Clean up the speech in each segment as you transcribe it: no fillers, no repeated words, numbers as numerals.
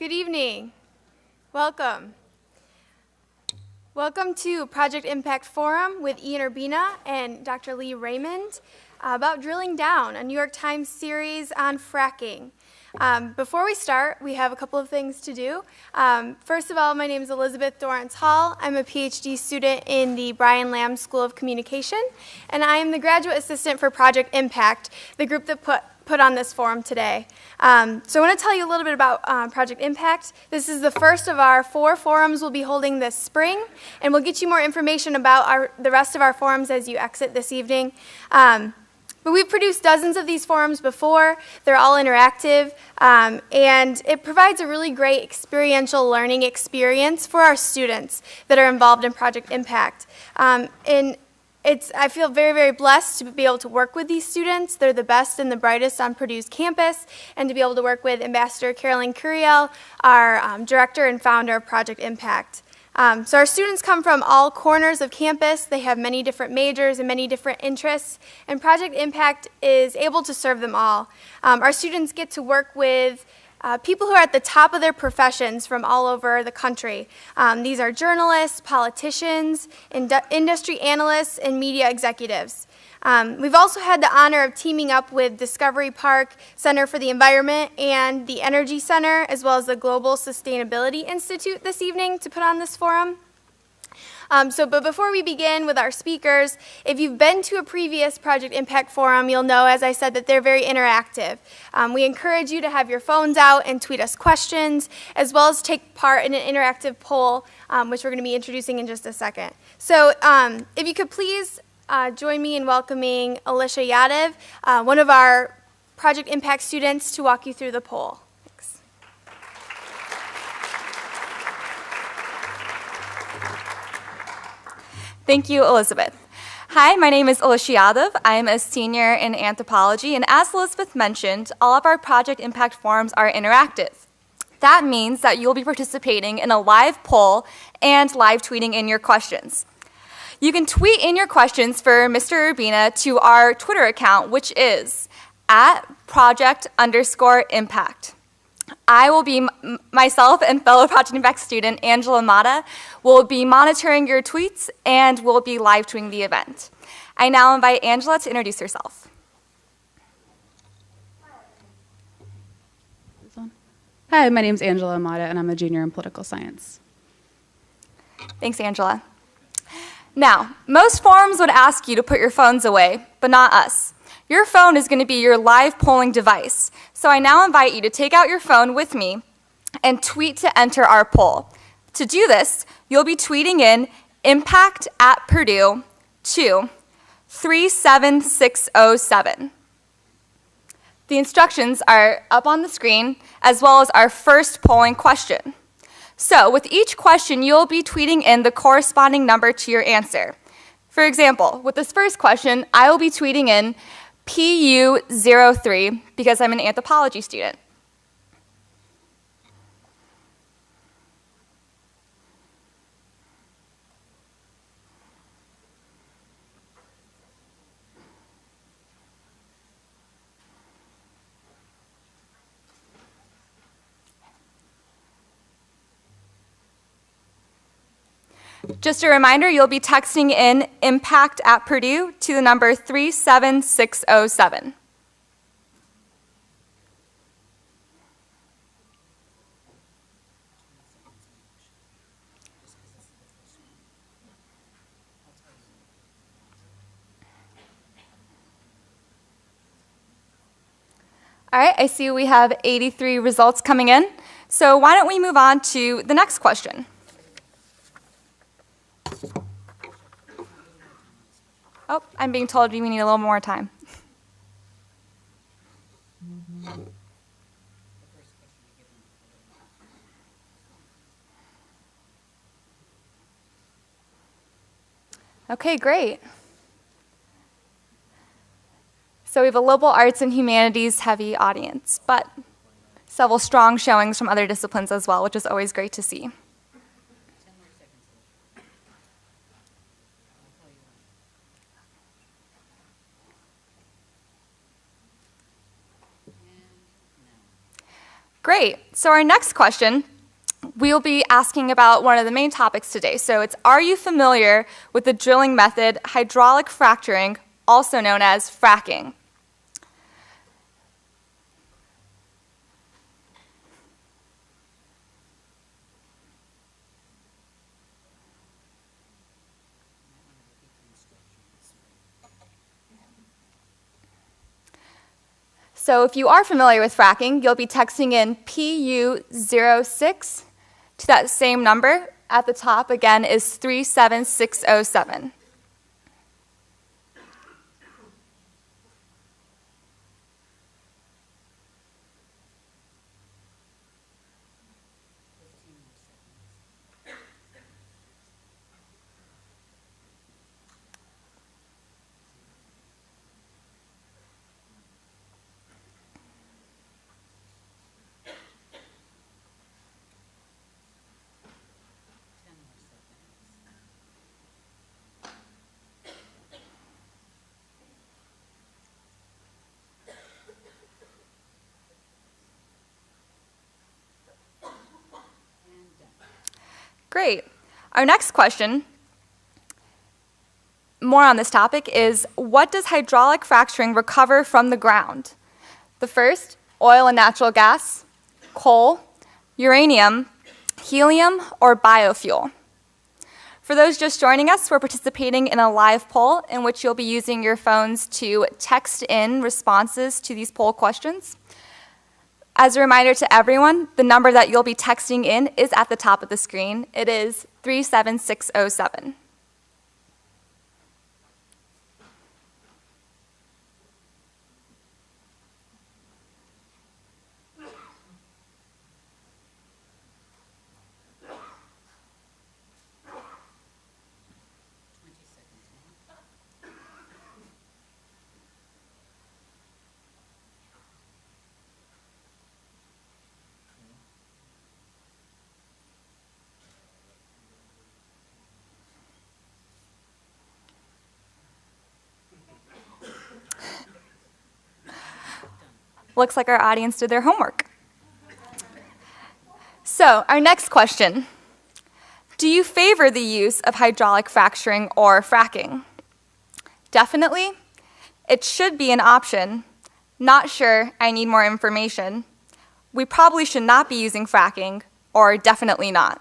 Good evening. Welcome. Welcome to Project Impact Forum with Ian Urbina and Dr. Leigh Raymond about drilling down, a New York Times series on fracking. Before we start, we have a couple of things to do. First of all, my name is Elizabeth Dorrance Hall. I'm a PhD student in the Brian Lamb School of Communication, and I am the graduate assistant for Project Impact, the group that put on this forum today. So I want to tell you a little bit about Project Impact. This is the first of our 4 forums we'll be holding this spring, and we'll get you more information about the rest of our forums as you exit this evening. But we've produced dozens of these forums before. They're all interactive, and it provides a really great experiential learning experience for our students that are involved in Project Impact. I feel very, very blessed to be able to work with these students. They're the best and the brightest on Purdue's campus, and to be able to work with Ambassador Carolyn Curiel, our director and founder of Project Impact. So our students come from all corners of campus. They have many different majors and many different interests, and Project Impact is able to serve them all. Our students get to work with people who are at the top of their professions from all over the country. These are journalists, politicians, industry analysts, and media executives. We've also had the honor of teaming up with Discovery Park Center for the Environment and the Energy Center, as well as the Global Sustainability Institute this evening to put on this forum. But before we begin with our speakers, if you've been to a previous Project Impact Forum, you'll know, as I said, that they're very interactive. We encourage you to have your phones out and tweet us questions, as well as take part in an interactive poll, which we're going to be introducing in just a second. So if you could please join me in welcoming Alicia Yadav, one of our Project Impact students, to walk you through the poll. Thanks. Thank you, Elizabeth. Hi, my name is Alicia Yadav. I'm a senior in anthropology, and as Elizabeth mentioned, all of our Project Impact forums are interactive. That means that you'll be participating in a live poll and live tweeting in your questions. You can tweet in your questions for Mr. Urbina to our Twitter account, which is @project_impact. I will be, myself and fellow Project Impact student Angela Mata will be monitoring your tweets and will be live tweeting the event. I now invite Angela to introduce herself. Hi, my name is Angela Mata, and I'm a junior in political science. Thanks, Angela. Now, most forums would ask you to put your phones away, but not us. Your phone is going to be your live polling device. So I now invite you to take out your phone with me and tweet to enter our poll. To do this, you'll be tweeting in impact@Purdue to 37607. The instructions are up on the screen, as well as our first polling question. So with each question, you'll be tweeting in the corresponding number to your answer. For example, with this first question, I will be tweeting in PU03 because I'm an anthropology student. Just a reminder, you'll be texting in impact@Purdue to the number 37607. All right, I see we have 83 results coming in. So why don't we move on to the next question? Oh, I'm being told we need a little more time. Okay, great. So we have a liberal arts and humanities heavy audience, but several strong showings from other disciplines as well, which is always great to see. Great. So our next question, we'll be asking about one of the main topics today. So it's, are you familiar with the drilling method hydraulic fracturing, also known as fracking? So if you are familiar with fracking, you'll be texting in PU06 to that same number. At the top, again, is 37607. Great. Our next question, more on this topic, is what does hydraulic fracturing recover from the ground? The first, oil and natural gas, coal, uranium, helium, or biofuel. For those just joining us, we're participating in a live poll in which you'll be using your phones to text in responses to these poll questions. As a reminder to everyone, the number that you'll be texting in is at the top of the screen. It is 37607. Looks like our audience did their homework. So, our next question. Do you favor the use of hydraulic fracturing or fracking? Definitely. It should be an option. Not sure, I need more information. We probably should not be using fracking, or definitely not.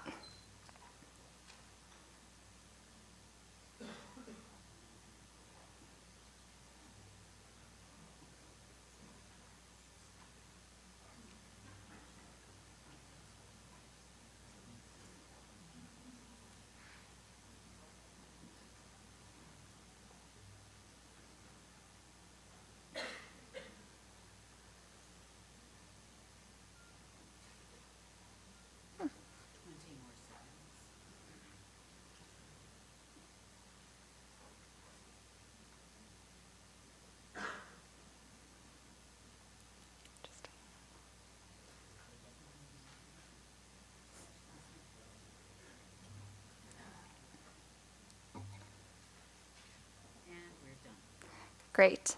Great.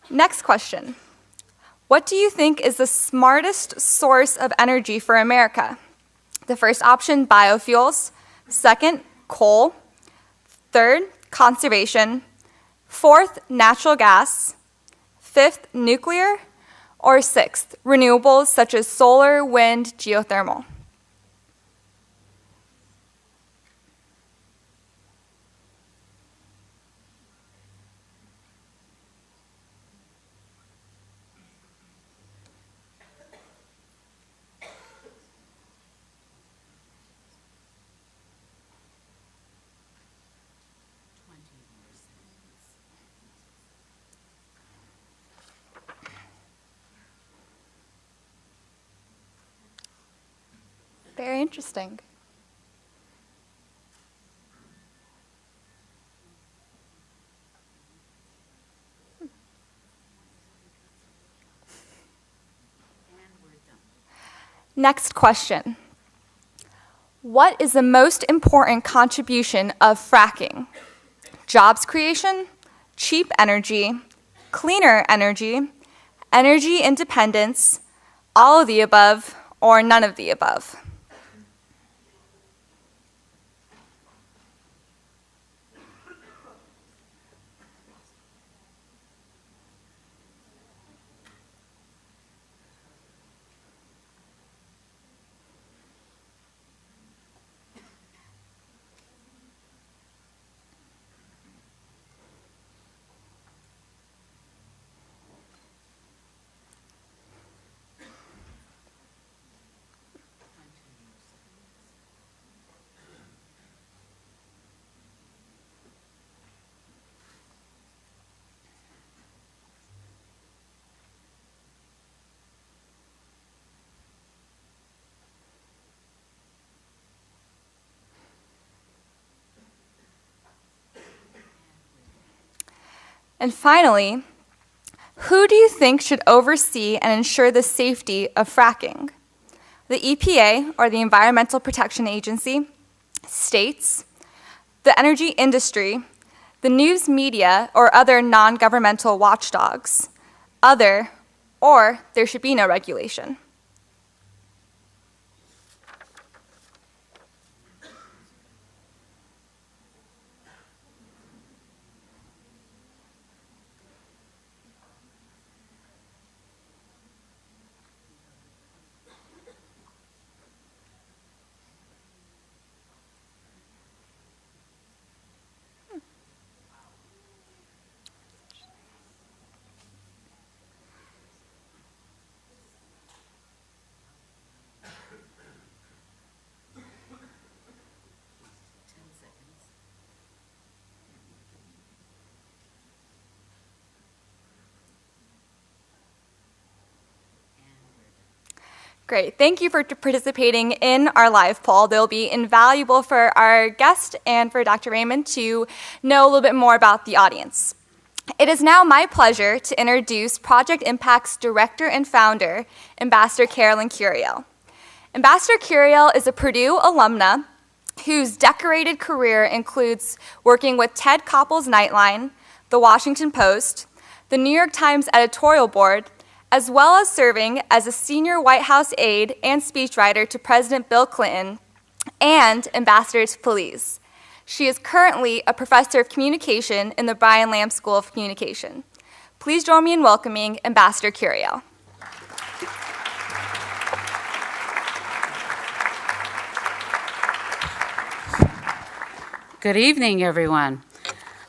Next question. What do you think is the smartest source of energy for America? The first option, biofuels. Second, coal. Third, conservation. Fourth, natural gas. Fifth, nuclear. Or sixth, renewables such as solar, wind, geothermal. Very interesting. Next question. What is the most important contribution of fracking? Jobs creation, cheap energy, cleaner energy, energy independence, all of the above, or none of the above? And finally, who do you think should oversee and ensure the safety of fracking? The EPA, or the Environmental Protection Agency, states, the energy industry, the news media, or other non-governmental watchdogs, other, or there should be no regulation. Great, thank you for participating in our live poll. They'll be invaluable for our guest and for Dr. Raymond to know a little bit more about the audience. It is now my pleasure to introduce Project Impact's director and founder, Ambassador Carolyn Curiel. Ambassador Curiel is a Purdue alumna whose decorated career includes working with Ted Koppel's Nightline, The Washington Post, the New York Times editorial board, as well as serving as a senior White House aide and speechwriter to President Bill Clinton and ambassador to Belize. She is currently a professor of communication in the Brian Lamb School of Communication. Please join me in welcoming Ambassador Curiel. Good evening, everyone.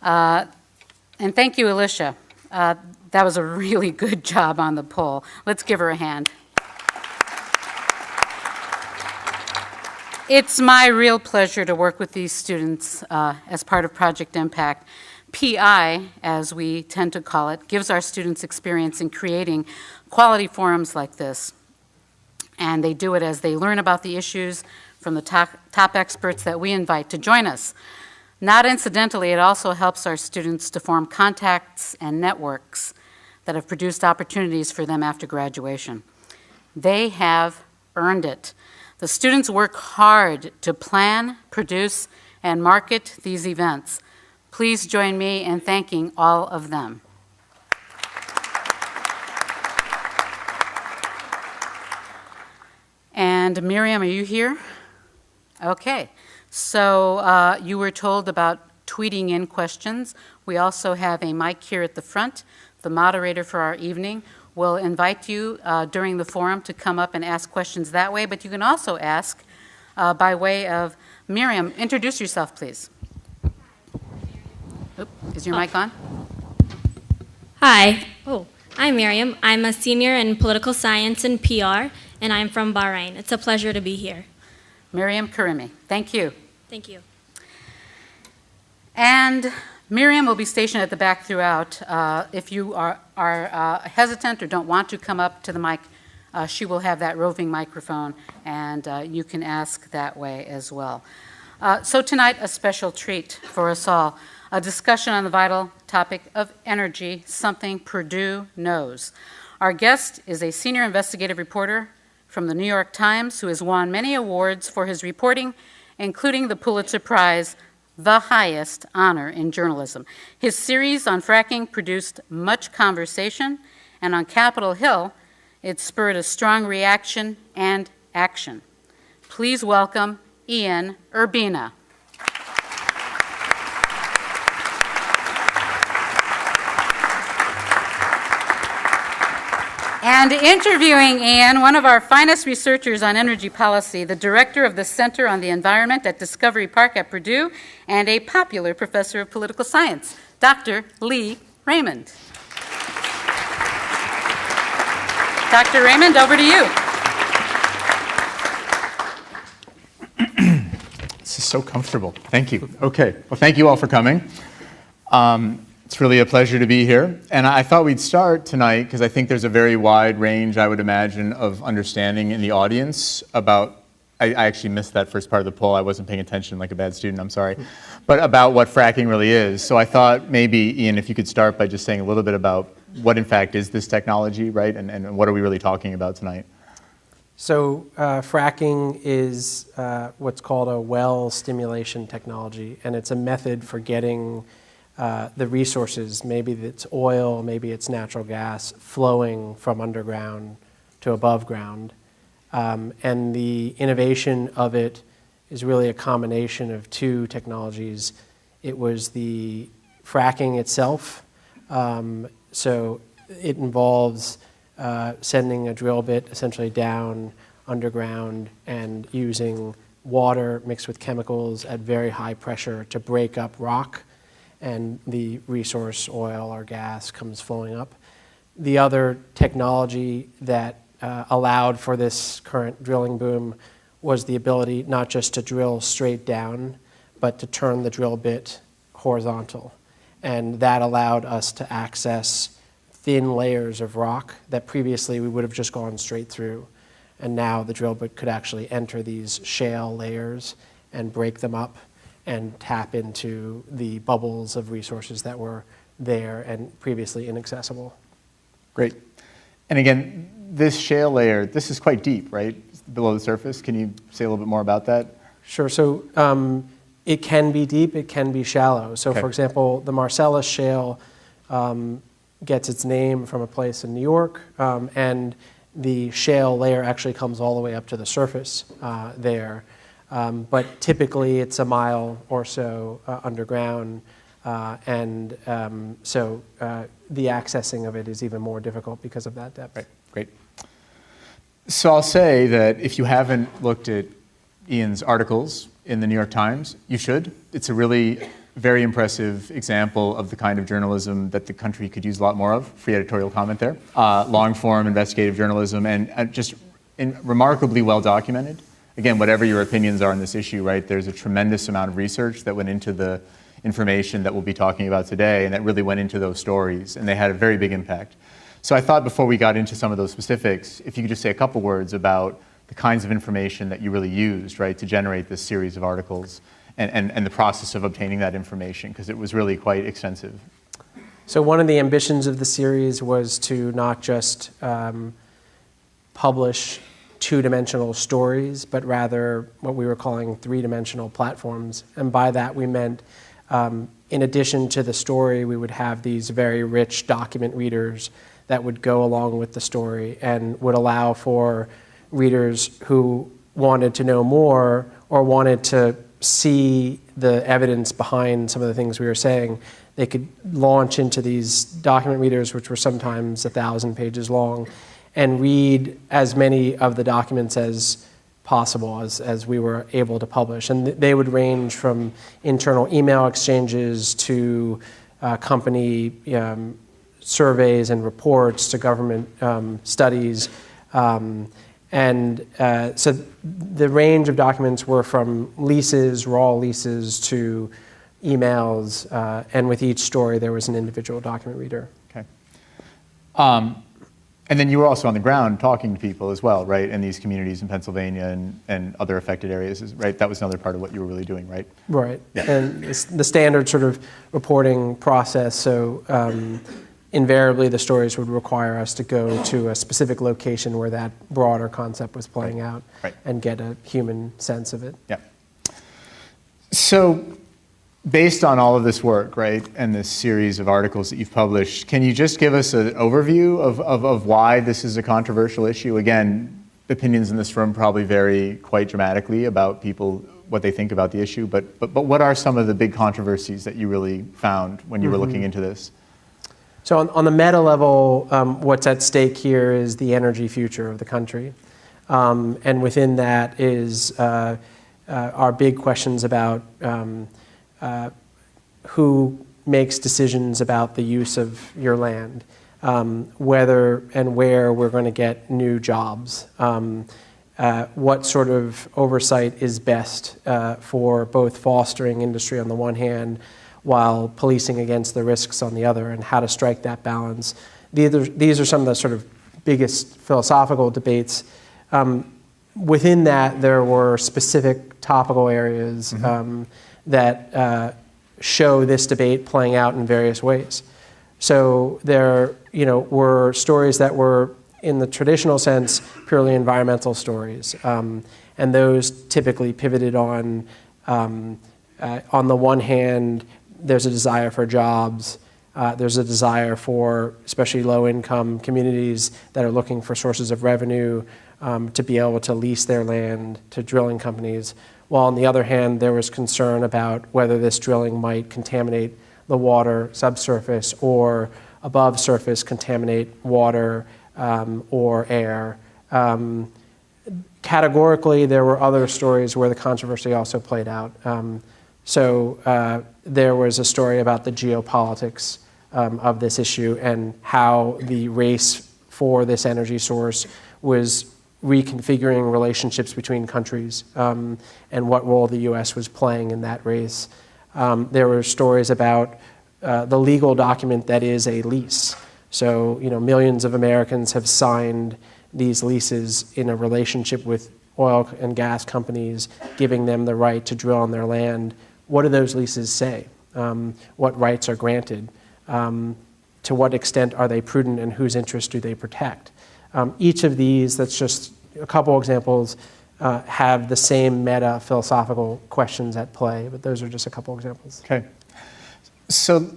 And thank you, Alicia. That was a really good job on the poll. Let's give her a hand. It's my real pleasure to work with these students as part of Project Impact. PI, as we tend to call it, gives our students experience in creating quality forums like this. And they do it as they learn about the issues from the top experts that we invite to join us. Not incidentally, it also helps our students to form contacts and networks that have produced opportunities for them after graduation. They have earned it. The students work hard to plan, produce, and market these events. Please join me in thanking all of them. And Miriam, are you here? Okay. So you were told about tweeting in questions. We also have a mic here at the front. The moderator for our evening will invite you during the forum to come up and ask questions that way, but you can also ask by way of Miriam. Introduce yourself, please. Oop, is your mic on? Hi. I'm Miriam. I'm a senior in political science and PR, and I'm from Bahrain. It's a pleasure to be here. Miriam Karimi. Thank you. Thank you. And Miriam will be stationed at the back throughout. If you are hesitant or don't want to come up to the mic, she will have that roving microphone, and you can ask that way as well. So tonight, a special treat for us all, a discussion on the vital topic of energy, something Purdue knows. Our guest is a senior investigative reporter from the New York Times who has won many awards for his reporting, including the Pulitzer Prize, the highest honor in journalism. His series on fracking produced much conversation, and on Capitol Hill, It spurred a strong reaction and action. Please welcome Ian Urbina. And interviewing Ian, one of our finest researchers on energy policy, the director of the Center on the Environment at Discovery Park at Purdue, and a popular professor of political science, Dr. Leigh Raymond. Dr. Raymond, over to you. This is so comfortable. Thank you. Okay. Well, thank you all for coming. It's really a pleasure to be here. And I thought we'd start tonight because I think there's a very wide range, I would imagine, of understanding in the audience about, I actually missed that first part of the poll. I wasn't paying attention like a bad student, I'm sorry. But about what fracking really is. So I thought maybe, Ian, if you could start by just saying a little bit about what in fact is this technology, right? And what are we really talking about tonight? So fracking is what's called a well stimulation technology, and it's a method for getting the resources, maybe it's oil, maybe it's natural gas, flowing from underground to above ground. And the innovation of it is really a combination of two technologies. It was the fracking itself. So it involves sending a drill bit essentially down underground and using water mixed with chemicals at very high pressure to break up rock, and the resource, oil or gas, comes flowing up. The other technology that allowed for this current drilling boom was the ability not just to drill straight down, but to turn the drill bit horizontal. And that allowed us to access thin layers of rock that previously we would have just gone straight through. And now the drill bit could actually enter these shale layers and break them up and tap into the bubbles of resources that were there and previously inaccessible. Great. And again, this shale layer, this is quite deep, right? Below the surface. Can you say a little bit more about that? Sure. So it can be deep, it can be shallow. So for example, the Marcellus Shale gets its name from a place in New York, and the shale layer actually comes all the way up to the surface there. But typically it's a mile or so underground, and so the accessing of it is even more difficult because of that depth. Right, great. So I'll say that if you haven't looked at Ian's articles in the New York Times, you should. It's a really very impressive example of the kind of journalism that the country could use a lot more of. Free editorial comment there. Long-form investigative journalism, and just remarkably well documented. Again, whatever your opinions are on this issue, right, there's a tremendous amount of research that went into the information that we'll be talking about today, and that really went into those stories, and they had a very big impact. So I thought before we got into some of those specifics, if you could just say a couple words about the kinds of information that you really used, right, to generate this series of articles, and the process of obtaining that information, because it was really quite extensive. So one of the ambitions of the series was to not just publish two-dimensional stories, but rather what we were calling three-dimensional platforms. And by that we meant, in addition to the story, we would have these very rich document readers that would go along with the story and would allow for readers who wanted to know more or wanted to see the evidence behind some of the things we were saying. They could launch into these document readers, which were sometimes 1,000 pages long, and read as many of the documents as possible as we were able to publish. And they would range from internal email exchanges to company surveys and reports to government studies. So the range of documents were from leases, raw leases, to emails, and with each story there was an individual document reader. Okay. And then you were also on the ground talking to people as well, right, in these communities in Pennsylvania and other affected areas, right? That was another part of what you were really doing, right? Right. Yeah. And the standard sort of reporting process, so invariably the stories would require us to go to a specific location where that broader concept was playing out, and get a human sense of it. Yeah. So based on all of this work, right, and this series of articles that you've published, can you just give us an overview of why this is a controversial issue? Again, opinions in this room probably vary quite dramatically about people, what they think about the issue, but what are some of the big controversies that you really found when you were looking into this? So on the meta level, what's at stake here is the energy future of the country. And within that is our big questions about who makes decisions about the use of your land, whether and where we're going to get new jobs, what sort of oversight is best for both fostering industry on the one hand while policing against the risks on the other, and how to strike that balance. These are some of the sort of biggest philosophical debates. Within that, there were specific topical areas that show this debate playing out in various ways. So there, were stories that were, in the traditional sense, purely environmental stories, and those typically pivoted on the one hand, there's a desire for jobs. There's a desire for especially low-income communities that are looking for sources of revenue to be able to lease their land to drilling companies. While on the other hand, there was concern about whether this drilling might contaminate the water subsurface or above surface contaminate water or air. Categorically, there were other stories where the controversy also played out. So there was a story about the geopolitics of this issue and how the race for this energy source was reconfiguring relationships between countries and what role the U.S. was playing in that race. There were stories about the legal document that is a lease. So, millions of Americans have signed these leases in a relationship with oil and gas companies, giving them the right to drill on their land. What do those leases say? What rights are granted? To what extent are they prudent, and whose interests do they protect? Each of these, that's just a couple examples, have the same meta philosophical questions at play, but those are just a couple examples. Okay. So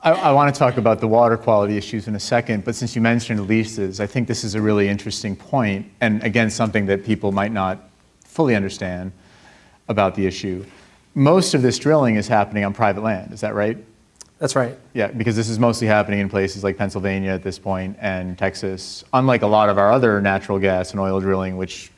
I want to talk about the water quality issues in a second, but since you mentioned leases, I think this is a really interesting point, and again, something that people might not fully understand about the issue. Most of this drilling is happening on private land, is that right? That's right. Yeah, because this is mostly happening in places like Pennsylvania at this point and Texas, unlike a lot of our other natural gas and oil drilling, which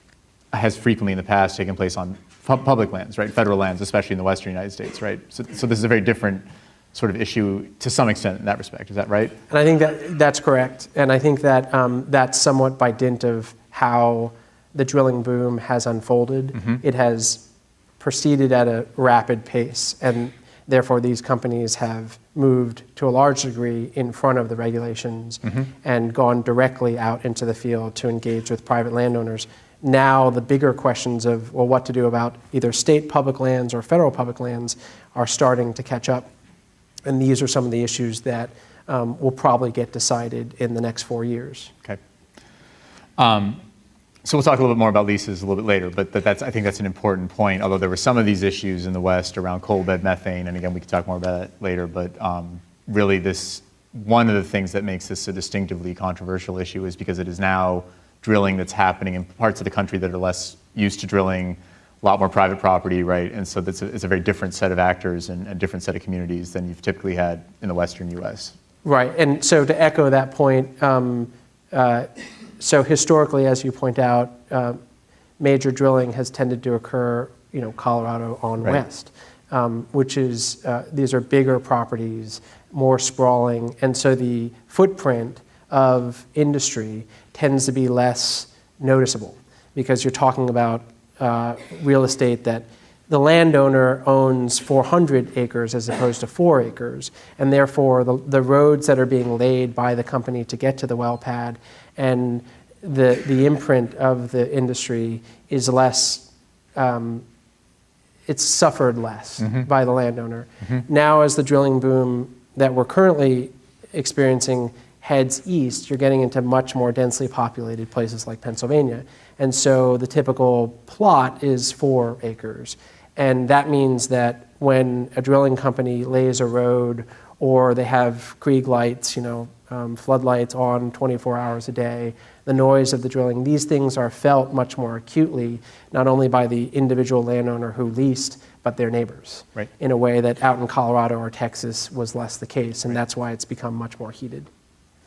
has frequently in the past taken place on public lands, right? Federal lands, especially in the western United States, right? So this is a very different sort of issue to some extent in that respect. Is that right? And I think that's correct. And I think that that's somewhat by dint of how the drilling boom has unfolded. It has proceeded at a rapid pace, and therefore these companies have moved to a large degree in front of the regulations and gone directly out into the field to engage with private landowners. Now the bigger questions of, well, what to do about either state public lands or federal public lands are starting to catch up. And these are some of the issues that will probably get decided in the next 4 years. Okay. So we'll talk a little bit more about leases a little bit later, but I think that's an important point, although there were some of these issues in the West around coal bed methane, and again, we can talk more about that later, but really one of the things that makes this a distinctively controversial issue is because it is now drilling that's happening in parts of the country that are less used to drilling, a lot more private property, right? And so it's a very different set of actors and a different set of communities than you've typically had in the Western U.S. Right, and so to echo that point, so historically, as you point out, major drilling has tended to occur, Colorado on west, which is, these are bigger properties, more sprawling, and so the footprint of industry tends to be less noticeable because you're talking about real estate that the landowner owns 400 acres as opposed to 4 acres, and therefore the roads that are being laid by the company to get to the well pad and the imprint of the industry is less, it's suffered less by the landowner. Now as the drilling boom that we're currently experiencing heads east, you're getting into much more densely populated places like Pennsylvania. And so the typical plot is 4 acres. And that means that when a drilling company lays a road, or they have Krieg lights, floodlights on 24 hours a day, the noise of the drilling, these things are felt much more acutely, not only by the individual landowner who leased, but their neighbors, right, in a way that out in Colorado or Texas was less the case, and that's why it's become much more heated.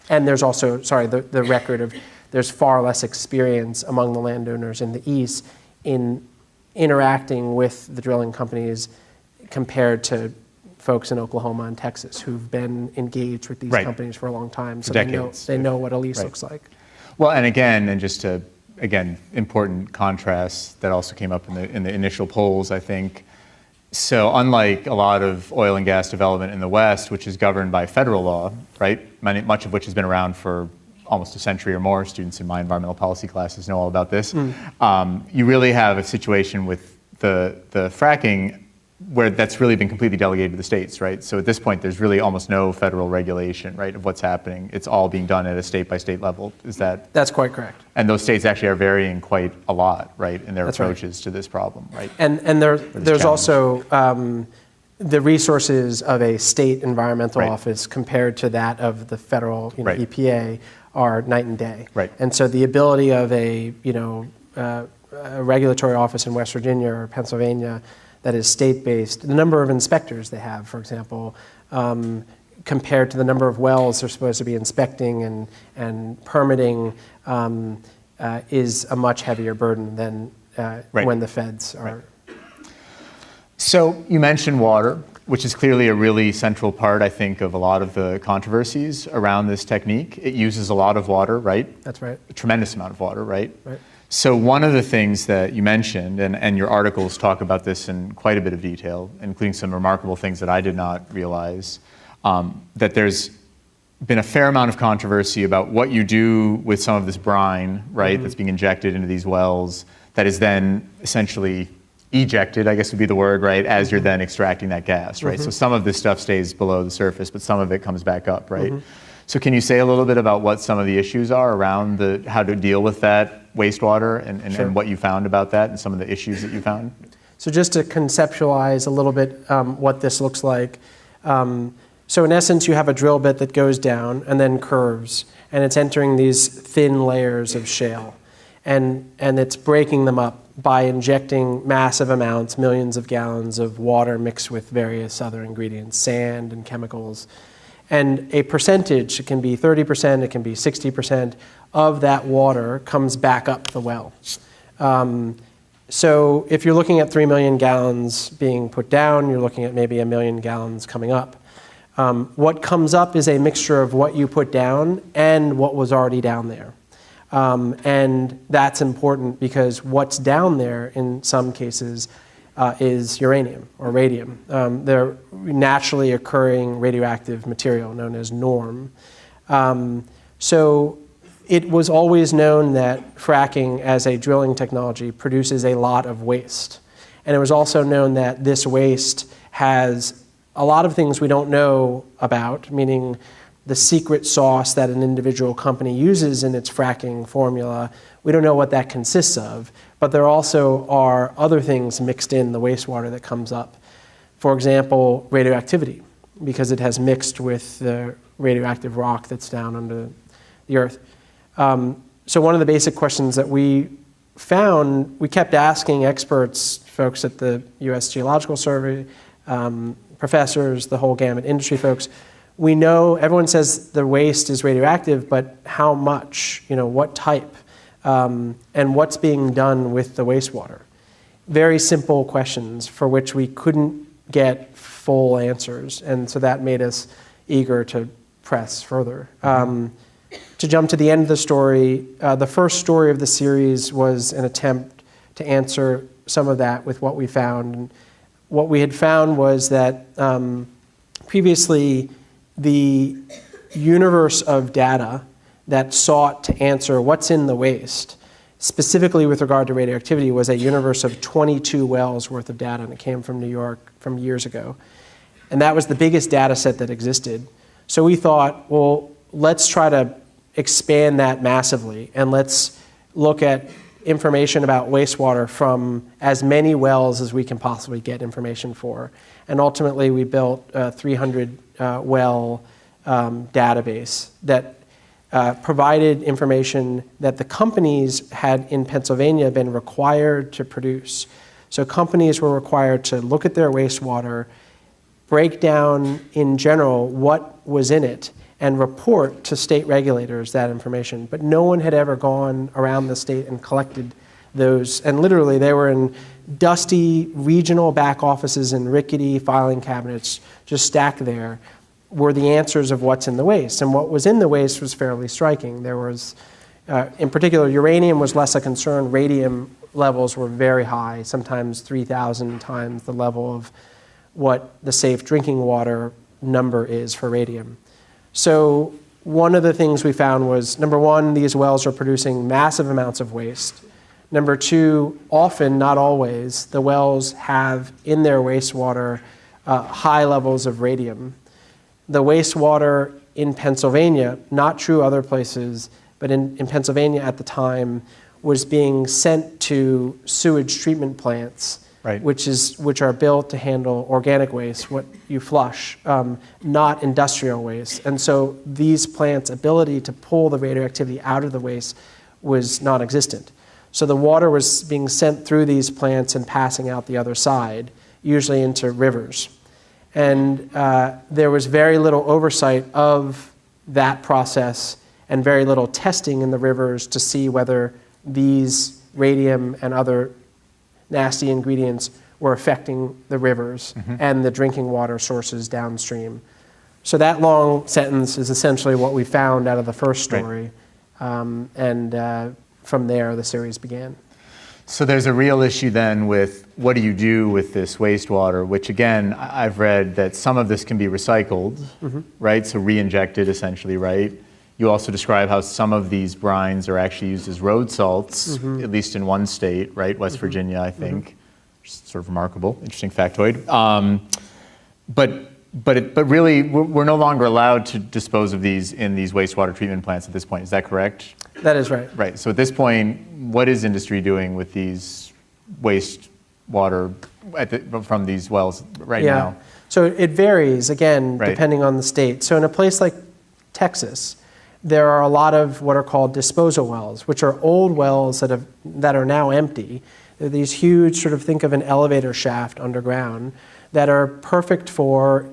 And there's also, the record of there's far less experience among the landowners in the East in interacting with the drilling companies compared to folks in Oklahoma and Texas who've been engaged with these companies for a long time, so they know what a lease looks like. Well, and just to important contrast that also came up in the initial polls, I think. So unlike a lot of oil and gas development in the West, which is governed by federal law, right, much of which has been around for almost a century or more, students in my environmental policy classes know all about this, you really have a situation with the fracking where that's really been completely delegated to the states, right? So at this point, there's really almost no federal regulation, right, of what's happening. It's all being done at a state-by-state level. Is that? That's quite correct. And those states actually are varying quite a lot, right, in their approaches to this problem, right? And there's also the resources of a state environmental office compared to that of the federal EPA are night and day. Right. And so the ability of a regulatory office in West Virginia or Pennsylvania that is state-based, the number of inspectors they have, for example, compared to the number of wells they're supposed to be inspecting and permitting is a much heavier burden than when the feds are. So you mentioned water, which is clearly a really central part, I think, of a lot of the controversies around this technique. It uses a lot of water, right? That's right. A tremendous amount of water, right? Right. So one of the things that you mentioned, and your articles talk about this in quite a bit of detail, including some remarkable things that I did not realize, that there's been a fair amount of controversy about what you do with some of this brine, right, that's being injected into these wells, that is then essentially ejected, I guess would be the word, right, as you're then extracting that gas, right? So some of this stuff stays below the surface, but some of it comes back up, right? So can you say a little bit about what some of the issues are around how to deal with that wastewater and what you found about that and some of the issues that you found? So just to conceptualize a little bit what this looks like. So in essence, you have a drill bit that goes down and then curves, and it's entering these thin layers of shale. And it's breaking them up by injecting massive amounts, millions of gallons of water mixed with various other ingredients, sand and chemicals. And a percentage, it can be 30%, it can be 60%, of that water comes back up the well. So if you're looking at 3 million gallons being put down, you're looking at maybe 1 million gallons coming up. What comes up is a mixture of what you put down and what was already down there. And that's important because what's down there in some cases is uranium or radium. They're naturally occurring radioactive material known as norm. So it was always known that fracking as a drilling technology produces a lot of waste. And it was also known that this waste has a lot of things we don't know about, meaning the secret sauce that an individual company uses in its fracking formula. We don't know what that consists of, but there also are other things mixed in the wastewater that comes up. For example, radioactivity, because it has mixed with the radioactive rock that's down under the earth. So one of the basic questions that we found, we kept asking experts, folks at the U.S. Geological Survey, professors, the whole gamut, industry folks. We know, everyone says the waste is radioactive, but how much, what type, and what's being done with the wastewater? Very simple questions for which we couldn't get full answers, and so that made us eager to press further. To jump to the end of the story, the first story of the series was an attempt to answer some of that with what we found. And what we had found was that previously, the universe of data that sought to answer what's in the waste, specifically with regard to radioactivity, was a universe of 22 wells worth of data, and it came from New York from years ago. And that was the biggest data set that existed. So we thought, well, let's try to expand that massively, and let's look at information about wastewater from as many wells as we can possibly get information for. And ultimately, we built a 300 well database that provided information that the companies had in Pennsylvania been required to produce. So companies were required to look at their wastewater, break down in general what was in it, and report to state regulators that information. But no one had ever gone around the state and collected those. And literally, they were in dusty regional back offices and rickety filing cabinets just stacked there, were the answers of what's in the waste. And what was in the waste was fairly striking. There was, in particular, uranium was less a concern. Radium levels were very high, sometimes 3,000 times the level of what the safe drinking water number is for radium. So one of the things we found was, number one, these wells are producing massive amounts of waste. Number two, often, not always, the wells have in their wastewater high levels of radium. The wastewater in Pennsylvania, not true other places, but in Pennsylvania at the time, was being sent to sewage treatment plants, right, which are built to handle organic waste, what you flush, not industrial waste. And so these plants' ability to pull the radioactivity out of the waste was non-existent. So the water was being sent through these plants and passing out the other side, usually into rivers. And there was very little oversight of that process and very little testing in the rivers to see whether these radium and other nasty ingredients were affecting the rivers and the drinking water sources downstream. So that long sentence is essentially what we found out of the first story. Right. From there, the series began. So there's a real issue then with what do you do with this wastewater, which again, I've read that some of this can be recycled, right? So re-injected essentially, right? You also describe how some of these brines are actually used as road salts, at least in one state, right? West Virginia, I think. Sort of remarkable, interesting factoid. But really, we're no longer allowed to dispose of these in these wastewater treatment plants at this point. Is that correct? That is right. Right. So at this point, what is industry doing with these wastewater from these wells right now? So it varies, again, depending on the state. So in a place like Texas, there are a lot of what are called disposal wells, which are old wells that are now empty. They're these huge, sort of think of an elevator shaft underground, that are perfect for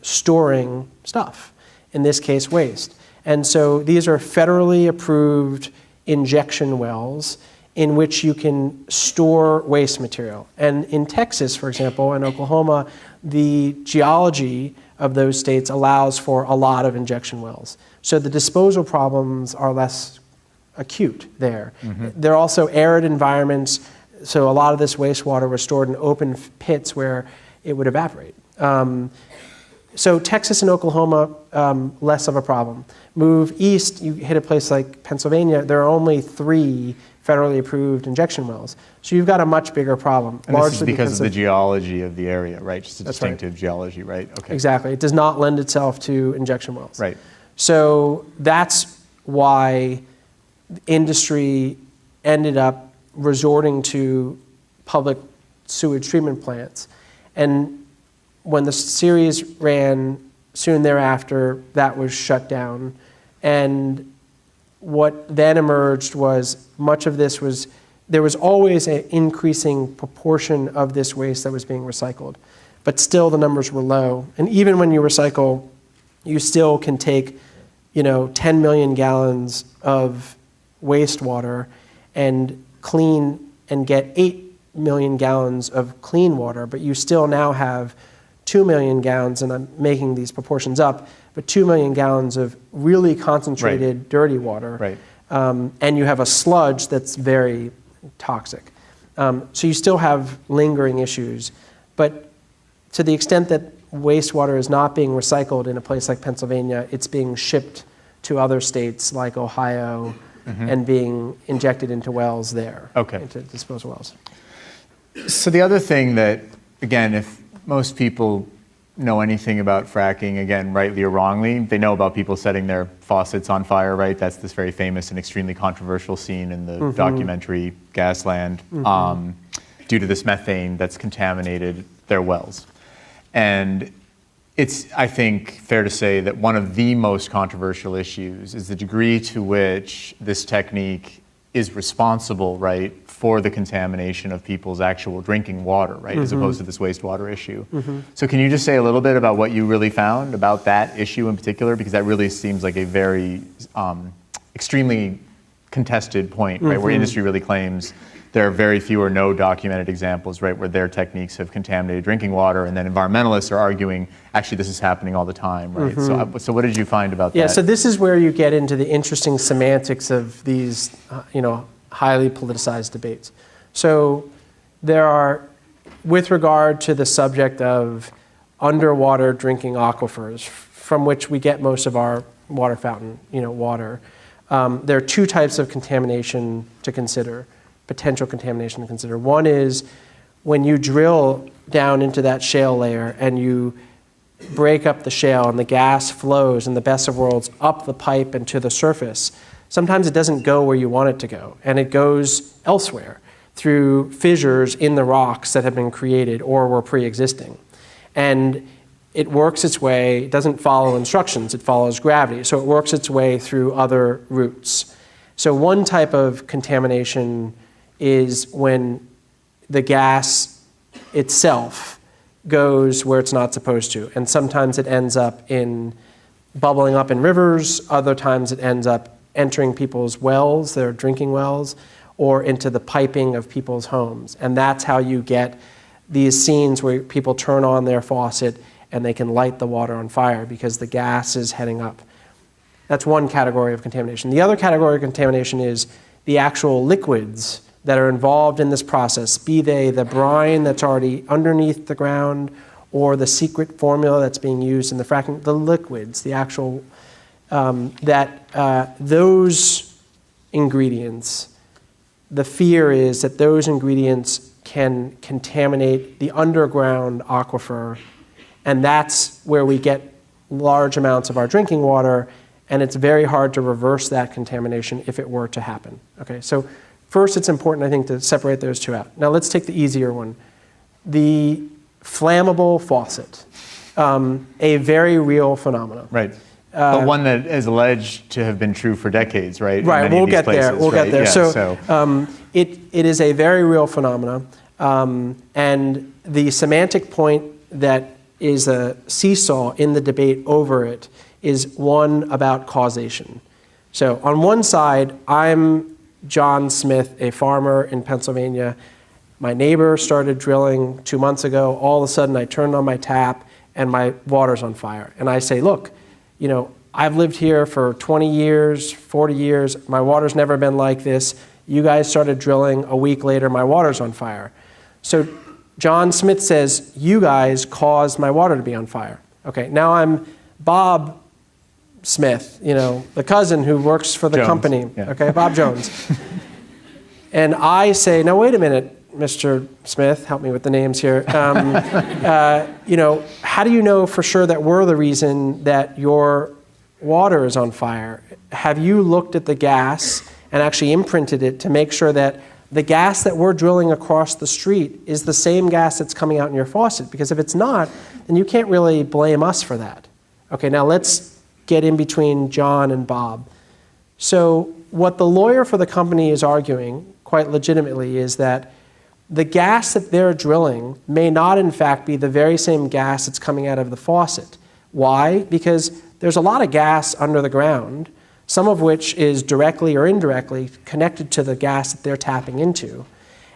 storing stuff, in this case, waste. And so these are federally approved injection wells in which you can store waste material. And in Texas, for example, and Oklahoma, the geology of those states allows for a lot of injection wells. So the disposal problems are less acute there. They're also arid environments, so a lot of this wastewater was stored in open pits where it would evaporate. So Texas and Oklahoma, less of a problem. Move east, you hit a place like Pennsylvania, there are only 3 federally approved injection wells. So you've got a much bigger problem. And this is because of the geology of the area, right? Just a distinctive geology, right? Okay. Exactly. It does not lend itself to injection wells. Right. So that's why industry ended up resorting to public sewage treatment plants. And when the series ran soon thereafter, that was shut down. And what then emerged was much of this was, there was always an increasing proportion of this waste that was being recycled. But still the numbers were low. And even when you recycle, you still can take, 10 million gallons of wastewater and clean and get 8 million gallons of clean water, but you still now have 2 million gallons, and I'm making these proportions up, but 2 million gallons of really concentrated dirty water. Right. And you have a sludge that's very toxic. So you still have lingering issues, but to the extent that wastewater is not being recycled in a place like Pennsylvania, it's being shipped to other states like Ohio and being injected into wells there, into disposal wells. So the other thing that, again, if most people know anything about fracking, again, rightly or wrongly, they know about people setting their faucets on fire, right? That's this very famous and extremely controversial scene in the documentary Gasland, due to this methane that's contaminated their wells. And it's, I think, fair to say that one of the most controversial issues is the degree to which this technique is responsible, right, for the contamination of people's actual drinking water, right, as opposed to this wastewater issue. So can you just say a little bit about what you really found about that issue in particular? Because that really seems like a very extremely contested point, right, where industry really claims there are very few or no documented examples, right, where their techniques have contaminated drinking water, and then environmentalists are arguing, actually, this is happening all the time, right? So what did you find about that? Yeah, so this is where you get into the interesting semantics of these, highly politicized debates. So there are, with regard to the subject of underwater drinking aquifers, from which we get most of our water fountain, water, there are two types of contamination to consider. Potential contamination to consider. One is when you drill down into that shale layer and you break up the shale and the gas flows in the best of worlds up the pipe and to the surface. Sometimes it doesn't go where you want it to go, and it goes elsewhere through fissures in the rocks that have been created or were pre-existing. And it works its way, it doesn't follow instructions, it follows gravity. So it works its way through other routes. So one type of contamination is when the gas itself goes where it's not supposed to. And sometimes it ends up in bubbling up in rivers, other times it ends up entering people's wells, their drinking wells, or into the piping of people's homes. And that's how you get these scenes where people turn on their faucet and they can light the water on fire because the gas is heading up. That's one category of contamination. The other category of contamination is the actual liquids that are involved in this process, be they the brine that's already underneath the ground or the secret formula that's being used in the fracking, the liquids, the actual, those ingredients, the fear is that those ingredients can contaminate the underground aquifer, and that's where we get large amounts of our drinking water, and it's very hard to reverse that contamination if it were to happen. Okay, so first, it's important, I think, to separate those two out. Now, let's take the easier one. The flammable faucet, a very real phenomenon. Right. But one that is alleged to have been true for decades, right? Right, we'll get there. We'll get there. So it is a very real phenomenon. And the semantic point that is a seesaw in the debate over it is one about causation. So on one side, I'm John Smith, a farmer in Pennsylvania. My neighbor started drilling 2 months ago. All of a sudden, I turned on my tap and my water's on fire. And I say, look, you know, I've lived here for 20 years, 40 years. My water's never been like this. You guys started drilling. A week later, my water's on fire. So John Smith says, you guys caused my water to be on fire. Okay, now I'm Bob Smith, you know, the cousin who works for the company. Yeah. Okay, Bob Jones. And I say, now wait a minute, Mr. Smith, help me with the names here. You know, how do you know for sure that we're the reason that your water is on fire? Have you looked at the gas and actually imprinted it to make sure that the gas that we're drilling across the street is the same gas that's coming out in your faucet? Because if it's not, then you can't really blame us for that. Okay, now let's get in between John and Bob. So what the lawyer for the company is arguing, quite legitimately, is that the gas that they're drilling may not in fact be the very same gas that's coming out of the faucet. Why? Because there's a lot of gas under the ground, some of which is directly or indirectly connected to the gas that they're tapping into.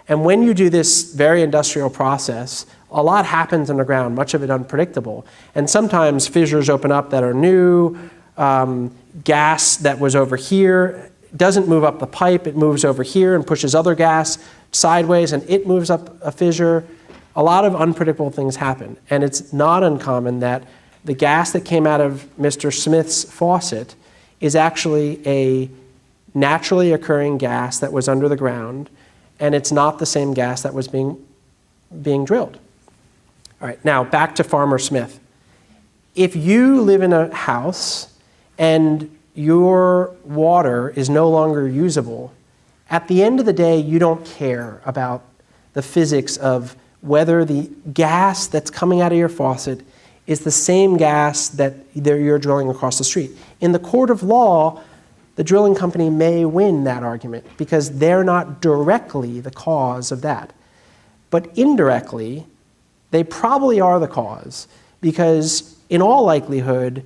And when you do this very industrial process, a lot happens underground, much of it unpredictable. And sometimes fissures open up that are new, gas that was over here doesn't move up the pipe, it moves over here and pushes other gas sideways and it moves up a fissure. A lot of unpredictable things happen. And it's not uncommon that the gas that came out of Mr. Smith's faucet is actually a naturally occurring gas that was under the ground, and it's not the same gas that was being drilled. All right, now back to Farmer Smith. if you live in a house and your water is no longer usable, at the end of the day, you don't care about the physics of whether the gas that's coming out of your faucet is the same gas that you're drilling across the street. In the court of law, the drilling company may win that argument because they're not directly the cause of that. But indirectly, they probably are the cause because in all likelihood,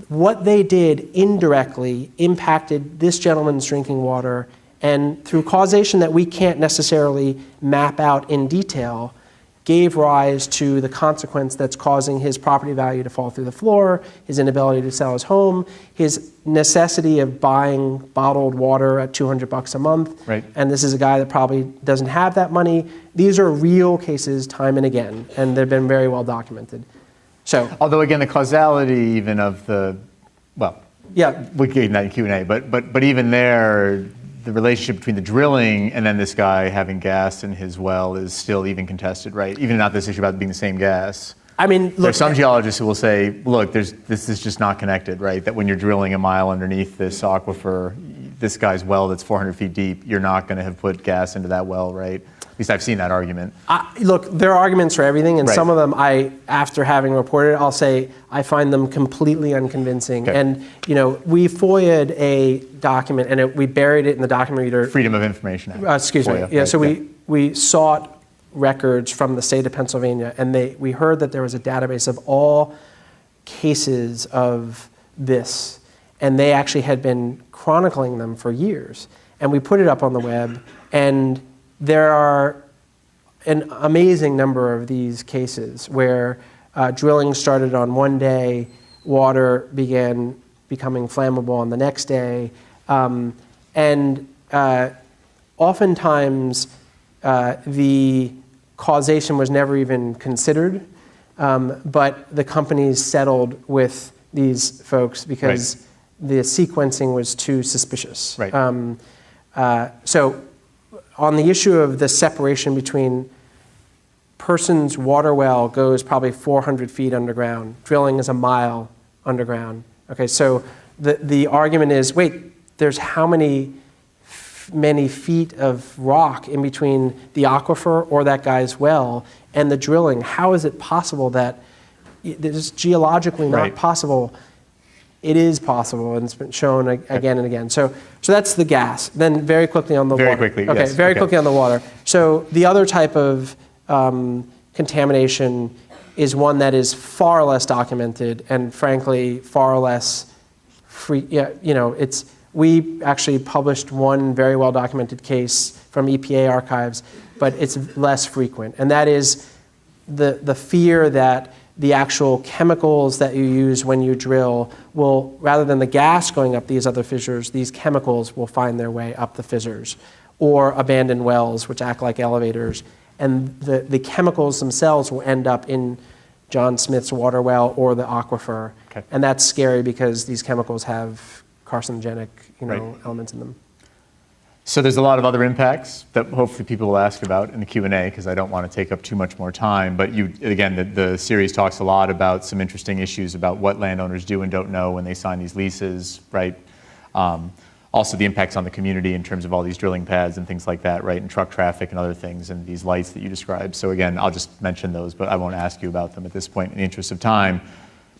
what they did indirectly impacted this gentleman's drinking water, and through causation that we can't necessarily map out in detail, gave rise to the consequence that's causing his property value to fall through the floor, his inability to sell his home, his necessity of buying bottled water at $200 a month. Right. And this is a guy that probably doesn't have that money. These are real cases time and again, and they've been very well documented. So, although again, the causality even of the, well, yeah, we gave that in Q&A, but even there, the relationship between the drilling and then this guy having gas in his well is still even contested, right? Even not this issue about it being the same gas. I mean, look, there's some geologists who will say, look, this is just not connected, right? That when you're drilling a mile underneath this aquifer, this guy's well that's 400 feet deep, you're not going to have put gas into that well, right? At least I've seen that argument. Look, there are arguments for everything, and right. some of them after having reported, I'll say I find them completely unconvincing. Okay. And we FOIA'd a document, and we buried it in the document reader. Freedom of Information Act. Excuse me. FOIA, Yeah. right, So yeah. we sought records from the state of Pennsylvania, and we heard that there was a database of all cases of this, and they actually had been chronicling them for years. And we put it up on the web, and there are an amazing number of these cases where drilling started on one day, water began becoming flammable on the next day, and oftentimes the causation was never even considered, but the companies settled with these folks because right. the sequencing was too suspicious. Right. So on the issue of the separation between person's water well goes probably 400 feet underground, drilling is a mile underground. Okay, so the argument is, wait, there's how many feet of rock in between the aquifer or that guy's well and the drilling? How is it possible that it is geologically not right. possible? It is possible, and it's been shown again and again. So that's the gas. Then very quickly on the water. Very quickly, okay, yes. Very quickly on the water. So the other type of contamination is one that is far less documented and frankly far less free. Yeah, we actually published one very well documented case from EPA archives, but it's less frequent, and that is the fear that the actual chemicals that you use when you drill will, rather than the gas going up these other fissures, these chemicals will find their way up the fissures, or abandoned wells, which act like elevators, and the chemicals themselves will end up in John Smith's water well or the aquifer. Okay. And that's scary because these chemicals have carcinogenic right. elements in them. So there's a lot of other impacts that hopefully people will ask about in the Q&A because I don't want to take up too much more time. But again, the series talks a lot about some interesting issues about what landowners do and don't know when they sign these leases, right? Also the impacts on the community in terms of all these drilling pads and things like that, right? And truck traffic and other things and these lights that you described. So again, I'll just mention those, but I won't ask you about them at this point in the interest of time.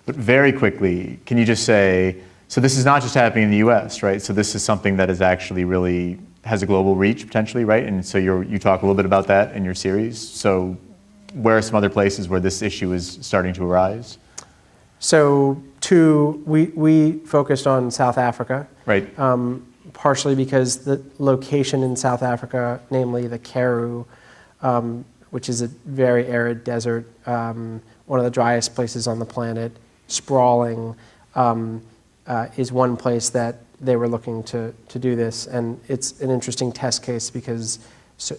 But very quickly, can you just say, so this is not just happening in the US, right? So this is something that is actually really has a global reach potentially, right? And so you talk a little bit about that in your series. So where are some other places where this issue is starting to arise? So we focused on South Africa. Right. Partially because the location in South Africa, namely the Karoo, which is a very arid desert, one of the driest places on the planet, sprawling, is one place that they were looking to do this. And it's an interesting test case because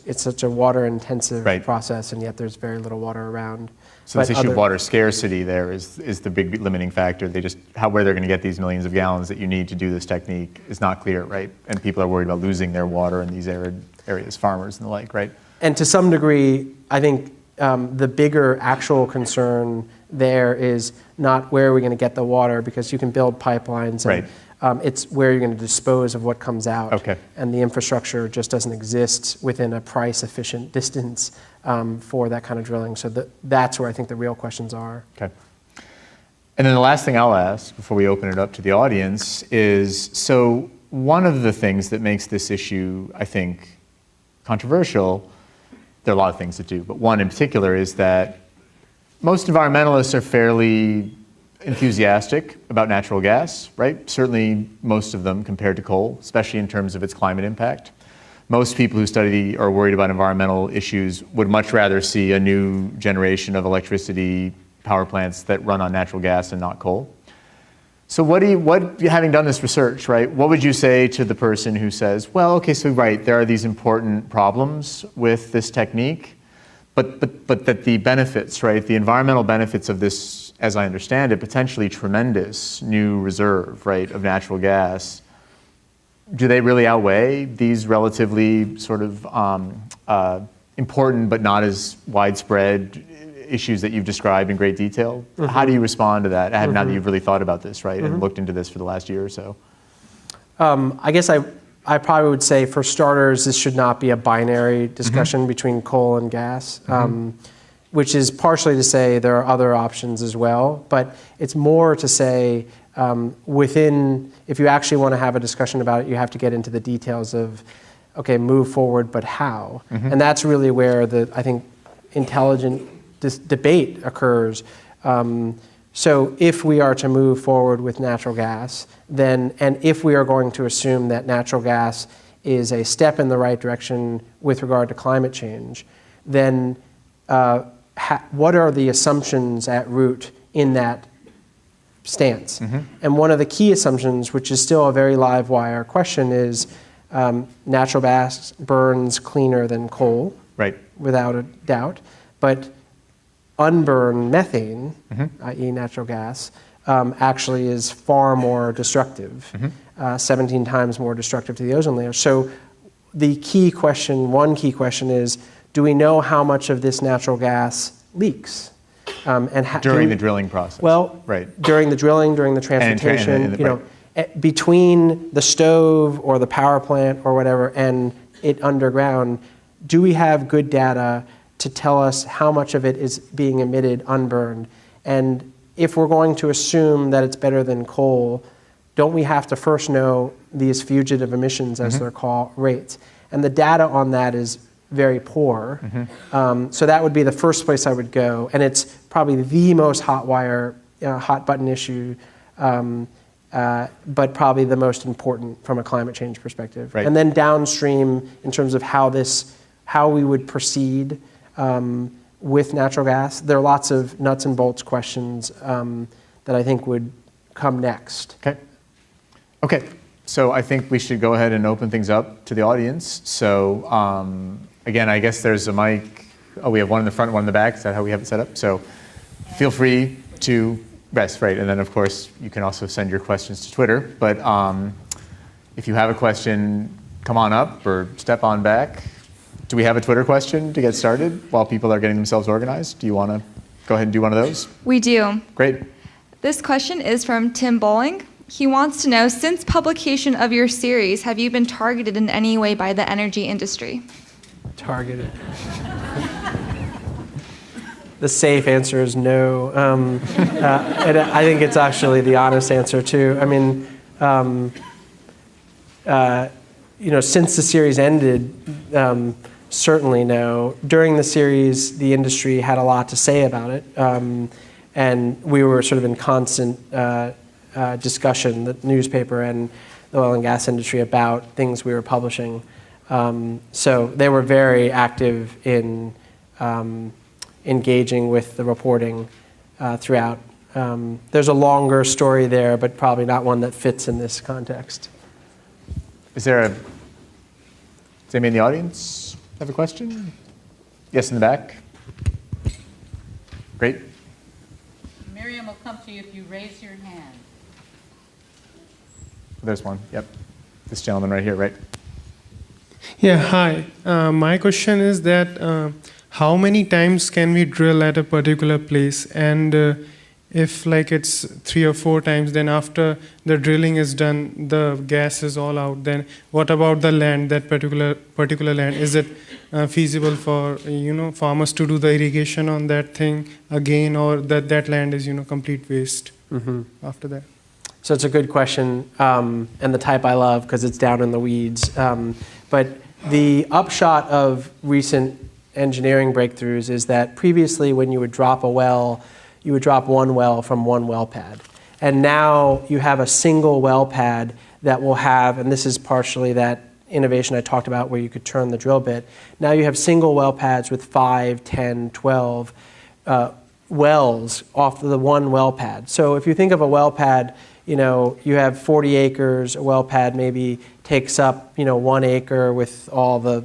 it's such a water-intensive right. process, and yet there's very little water around. So this issue of water scarcity there is the big limiting factor. Where they're going to get these millions of gallons that you need to do this technique is not clear, right? And people are worried about losing their water in these arid areas, farmers and the like, right? And to some degree, I think the bigger actual concern there is not where are we going to get the water, because you can build pipelines. And, it's where you're going to dispose of what comes out. Okay. And the infrastructure just doesn't exist within a price-efficient distance for that kind of drilling. So that's where I think the real questions are. Okay. And then the last thing I'll ask before we open it up to the audience is, so one of the things that makes this issue, I think, controversial, there are a lot of things that do, but one in particular is that most environmentalists are fairly enthusiastic about natural gas, right? Certainly most of them compared to coal, especially in terms of its climate impact. Most people who study or are worried about environmental issues would much rather see a new generation of electricity power plants that run on natural gas and not coal. So having done this research, right, what would you say to the person who says, well, okay, so right, there are these important problems with this technique, but that the benefits, right, the environmental benefits of this, as I understand it, potentially tremendous new reserve, right, of natural gas, do they really outweigh these relatively sort of important but not as widespread issues that you've described in great detail? Mm-hmm. How do you respond to that, now that you've really thought about this, right, and looked into this for the last year or so? I guess I probably would say, for starters, this should not be a binary discussion between coal and gas, which is partially to say there are other options as well, but it's more to say if you actually want to have a discussion about it, you have to get into the details of, okay, move forward, but how? And that's really where I think intelligent debate occurs. So if we are to move forward with natural gas, and if we are going to assume that natural gas is a step in the right direction with regard to climate change, then what are the assumptions at root in that stance? And one of the key assumptions, which is still a very live wire question, is natural gas burns cleaner than coal, right, without a doubt, but unburned methane, i.e. natural gas, actually is far more destructive, 17 times more destructive to the ozone layer. So one key question is, do we know how much of this natural gas leaks? During the drilling process? Well, during the drilling, during the transportation, between the stove or the power plant or whatever and it underground, do we have good data to tell us how much of it is being emitted unburned? And if we're going to assume that it's better than coal, don't we have to first know these fugitive emissions, as they're called, rates? And the data on that is very poor. So that would be the first place I would go. And it's probably the most hot button issue, but probably the most important from a climate change perspective. Right. And then downstream, in terms of how we would proceed with natural gas, there are lots of nuts and bolts questions that I think would come next. Okay. So I think we should go ahead and open things up to the audience. So again, I guess there's a mic. Oh, we have one in the front, one in the back. Is that how we have it set up? So feel free to rest, right? And then, of course, you can also send your questions to Twitter. But if you have a question, come on up or step on back. Do we have a Twitter question to get started while people are getting themselves organized? Do you want to go ahead and do one of those? We do. Great. This question is from Tim Bowling. He wants to know, since publication of your series, have you been targeted in any way by the energy industry? Targeted. The safe answer is no. And I think it's actually the honest answer, too. I mean, since the series ended, certainly no. During the series, the industry had a lot to say about it, and we were sort of in constant discussion, the newspaper and the oil and gas industry, about things we were publishing. So they were very active in engaging with the reporting throughout. There's a longer story there, but probably not one that fits in this context. Does anybody in the audience have a question? Yes, in the back. Great. Miriam will come to you if you raise your hand. There's one. Yep. This gentleman right here, right? Yeah, hi. My question is that how many times can we drill at a particular place? And if like it's 3 or 4 times, then after the drilling is done, the gas is all out, then what about the land, that particular land? Is it feasible for, farmers to do the irrigation on that thing again, or that land is, complete waste after that? So it's a good question, and the type I love because it's down in the weeds. But the upshot of recent engineering breakthroughs is that previously when you would drop a well, you would drop one well from one well pad. And now you have a single well pad that will have, and this is partially that innovation I talked about where you could turn the drill bit. Now you have single well pads with 5, 10, 12 wells off the one well pad. So if you think of a well pad, you have 40 acres, a well pad maybe takes up, 1 acre with all the,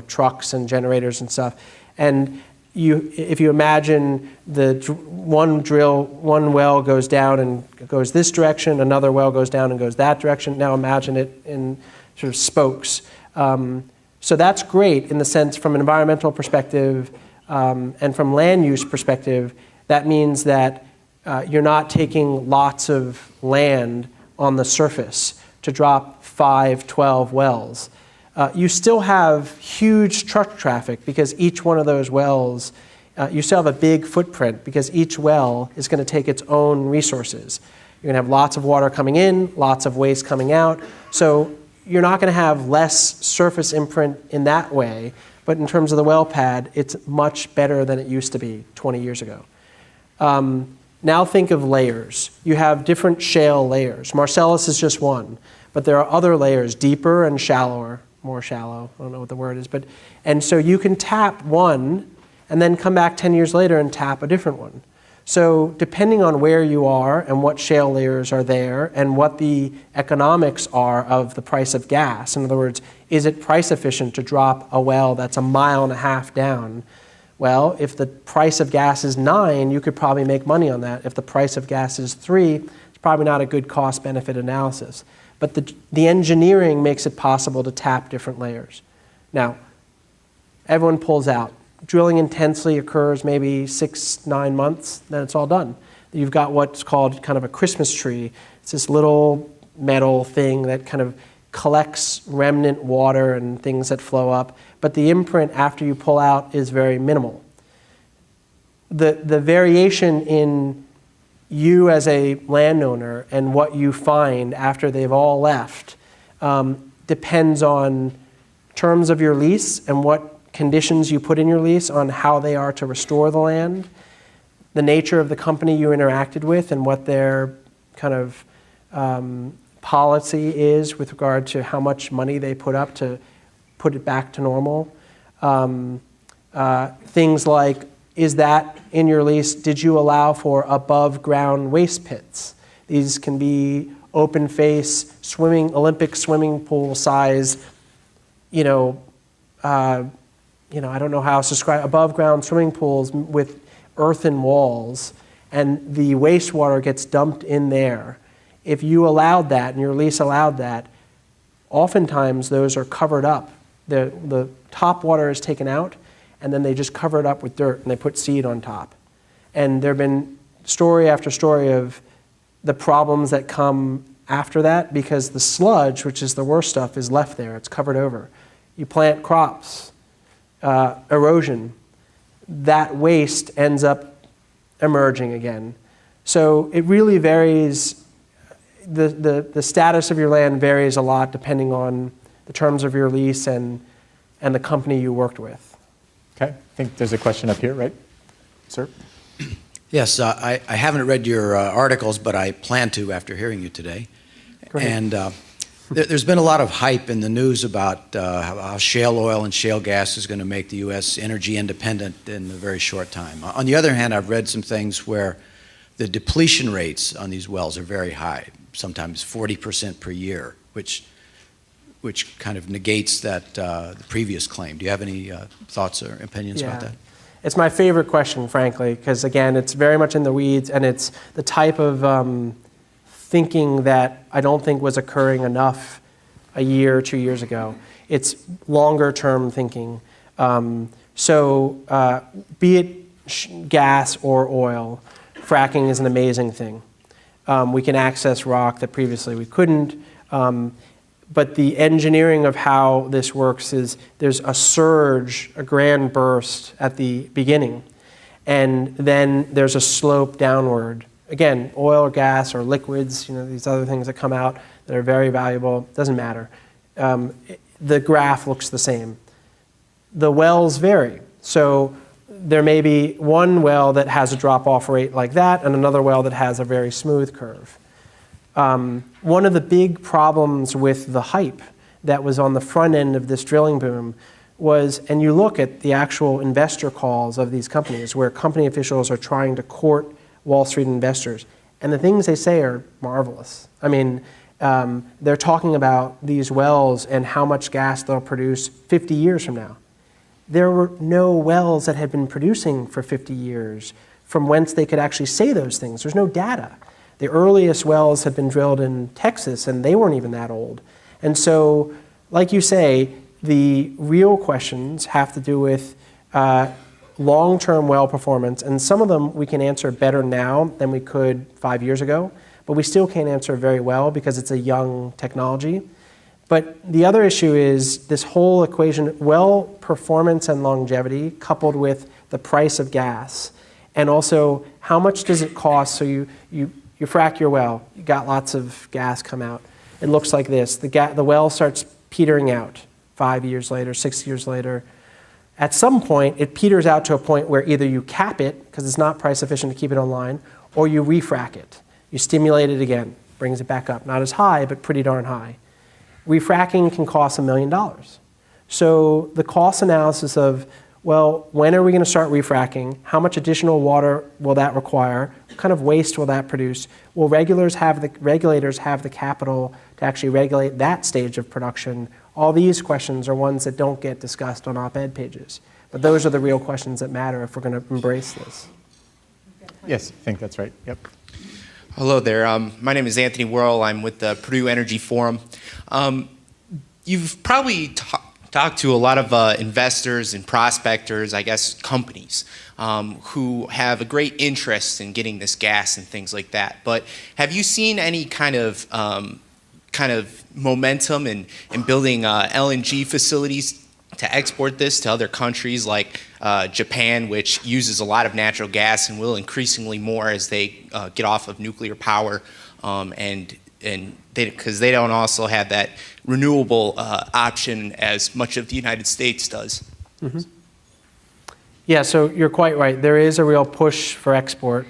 trucks and generators and stuff. And if you imagine one well goes down and goes this direction, another well goes down and goes that direction. Now imagine it in sort of spokes. So that's great in the sense from an environmental perspective and from land use perspective. That means that you're not taking lots of land on the surface to drop 5, 12 wells. You still have huge truck traffic because each one of those wells, you still have a big footprint because each well is going to take its own resources. You're going to have lots of water coming in, lots of waste coming out. So you're not going to have less surface imprint in that way, but in terms of the well pad, it's much better than it used to be 20 years ago. Now think of layers. You have different shale layers. Marcellus is just one, but there are other layers, deeper and shallower. More shallow, I don't know what the word is, and so you can tap one and then come back 10 years later and tap a different one. So depending on where you are and what shale layers are there and what the economics are of the price of gas, in other words, is it price efficient to drop a well that's 1.5 miles down? Well, if the price of gas is 9, you could probably make money on that. If the price of gas is 3, it's probably not a good cost-benefit analysis. But the engineering makes it possible to tap different layers. Now, everyone pulls out. Drilling intensely occurs maybe 6, 9 months, then it's all done. You've got what's called kind of a Christmas tree. It's this little metal thing that kind of collects remnant water and things that flow up, but the imprint after you pull out is very minimal. The variation in you as a landowner and what you find after they've all left depends on terms of your lease and what conditions you put in your lease on how they are to restore the land, the nature of the company you interacted with and what their kind of policy is with regard to how much money they put up to put it back to normal. Things like, is that in your lease, did you allow for above ground waste pits? These can be open face, Olympic swimming pool size, I don't know how else to describe above ground swimming pools with earthen walls, and the wastewater gets dumped in there. If you allowed that and your lease allowed that, oftentimes those are covered up. The top water is taken out, and then they just cover it up with dirt and they put seed on top. And there have been story after story of the problems that come after that because the sludge, which is the worst stuff, is left there. It's covered over. You plant crops, erosion, that waste ends up emerging again. So it really varies. The status of your land varies a lot depending on the terms of your lease and the company you worked with. Okay, I think there's a question up here, right? Sir? Yes, I haven't read your articles, but I plan to after hearing you today. Great. And there's been a lot of hype in the news about how shale oil and shale gas is going to make the U.S. energy independent in a very short time. On the other hand, I've read some things where the depletion rates on these wells are very high, sometimes 40% per year, which kind of negates that the previous claim. Do you have any thoughts or opinions about that? It's my favorite question, frankly, because again, it's very much in the weeds, and it's the type of thinking that I don't think was occurring enough a year or 2 years ago. It's longer term thinking. So be it gas or oil, fracking is an amazing thing. We can access rock that previously we couldn't. But the engineering of how this works is there's a surge, a grand burst at the beginning, and then there's a slope downward. Again, oil or gas or liquids, these other things that come out that are very valuable, doesn't matter. The graph looks the same. The wells vary. So there may be one well that has a drop-off rate like that and another well that has a very smooth curve. One of the big problems with the hype that was on the front end of this drilling boom was, and you look at the actual investor calls of these companies where company officials are trying to court Wall Street investors, and the things they say are marvelous. I mean, they're talking about these wells and how much gas they'll produce 50 years from now. There were no wells that had been producing for 50 years from whence they could actually say those things. There's no data. The earliest wells had been drilled in Texas, and they weren't even that old. And so, like you say, the real questions have to do with long-term well performance, and some of them we can answer better now than we could 5 years ago, but we still can't answer very well because it's a young technology. But the other issue is this whole equation, well performance and longevity coupled with the price of gas, and also how much does it cost. So you frack your well, you got lots of gas come out. It looks like this. The well starts petering out 5 years later, 6 years later. At some point, it peters out to a point where either you cap it, because it's not price efficient to keep it online, or you refrack it. You stimulate it again, brings it back up. Not as high, but pretty darn high. Refracking can cost $1 million. So the cost analysis of, well, when are we going to start refracking? How much additional water will that require? What kind of waste will that produce? Will regulators have the capital to actually regulate that stage of production? All these questions are ones that don't get discussed on op-ed pages. But those are the real questions that matter if we're going to embrace this. Yes, I think that's right. Yep. Hello there. My name is Anthony Worrell. I'm with the Purdue Energy Forum. You've probably talked to a lot of investors and prospectors, I guess companies, who have a great interest in getting this gas and things like that. But have you seen any kind of momentum in building LNG facilities to export this to other countries like Japan, which uses a lot of natural gas and will increasingly more as they get off of nuclear power, because they don't also have that renewable option as much of the United States does. Mm-hmm. Yeah, so you're quite right. There is a real push for export,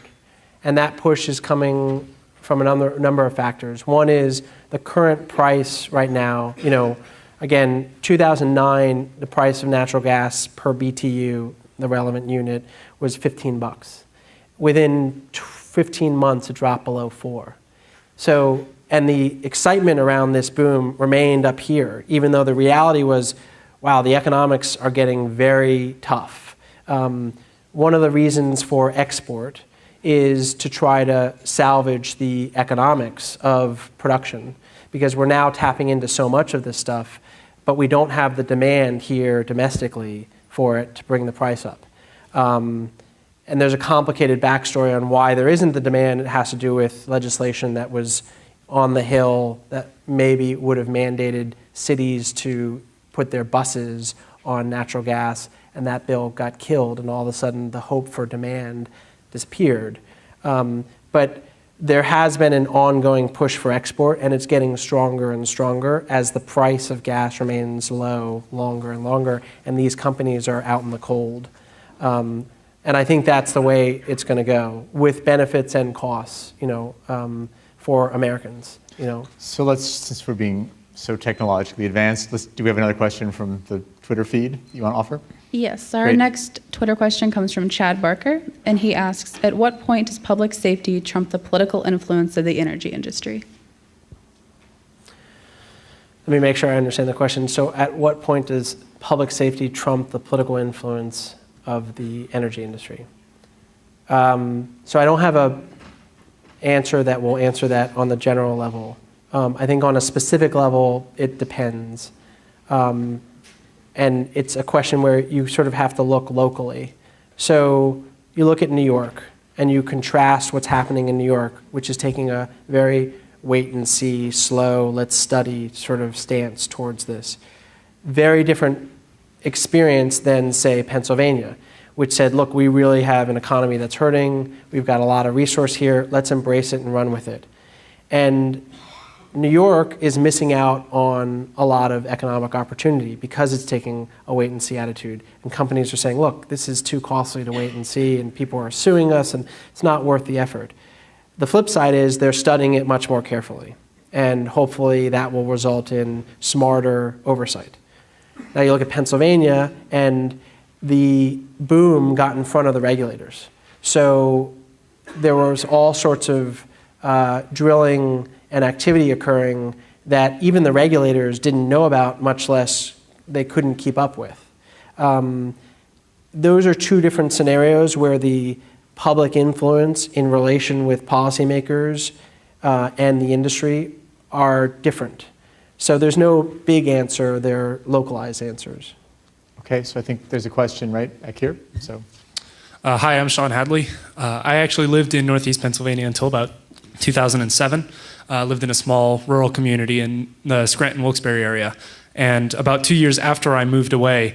and that push is coming from a number of factors. One is the current price right now. Again, 2009, the price of natural gas per BTU, the relevant unit, was $15. Within 15 months, it dropped below $4. So, and the excitement around this boom remained up here, even though the reality was, wow, the economics are getting very tough. One of the reasons for export is to try to salvage the economics of production, because we're now tapping into so much of this stuff, but we don't have the demand here domestically for it to bring the price up. And there's a complicated backstory on why there isn't the demand. It has to do with legislation that was on the Hill that maybe would have mandated cities to put their buses on natural gas, and that bill got killed, and all of a sudden the hope for demand disappeared. But there has been an ongoing push for export, and it's getting stronger and stronger as the price of gas remains low longer and longer, and these companies are out in the cold. And I think that's the way it's going to go, with benefits and costs, for Americans. So let's, since we're being so technologically advanced, do we have another question from the Twitter feed you want to offer? Yes, our Great. next Twitter question comes from Chad Barker, and he asks, at what point does public safety trump the political influence of the energy industry? Let me make sure I understand the question. So at what point does public safety trump the political influence of the energy industry? So I don't have an answer that will answer that on the general level. I think on a specific level, it depends. And it's a question where you sort of have to look locally. So you look at New York. and you contrast what's happening in New York, which is taking a very wait and see, slow, let's study sort of stance towards this. Very different experience than, say, Pennsylvania, which said, look, we really have an economy that's hurting, we've got a lot of resource here, let's embrace it and run with it. And New York is missing out on a lot of economic opportunity because it's taking a wait and see attitude. And companies are saying, look, this is too costly to wait and see, and people are suing us, and it's not worth the effort. The flip side is they're studying it much more carefully, and hopefully that will result in smarter oversight. Now you look at Pennsylvania, and the boom got in front of the regulators. So there was all sorts of drilling and activity occurring that even the regulators didn't know about, much less they couldn't keep up with. Those are two different scenarios where the public influence in relation with policymakers and the industry are different. So there's no big answer, they're localized answers. Okay, so I think there's a question right back here. So, hi, I'm Sean Hadley. I actually lived in Northeast Pennsylvania until about 2007. Lived in a small rural community in the Scranton-Wilkes-Barre area. And about 2 years after I moved away,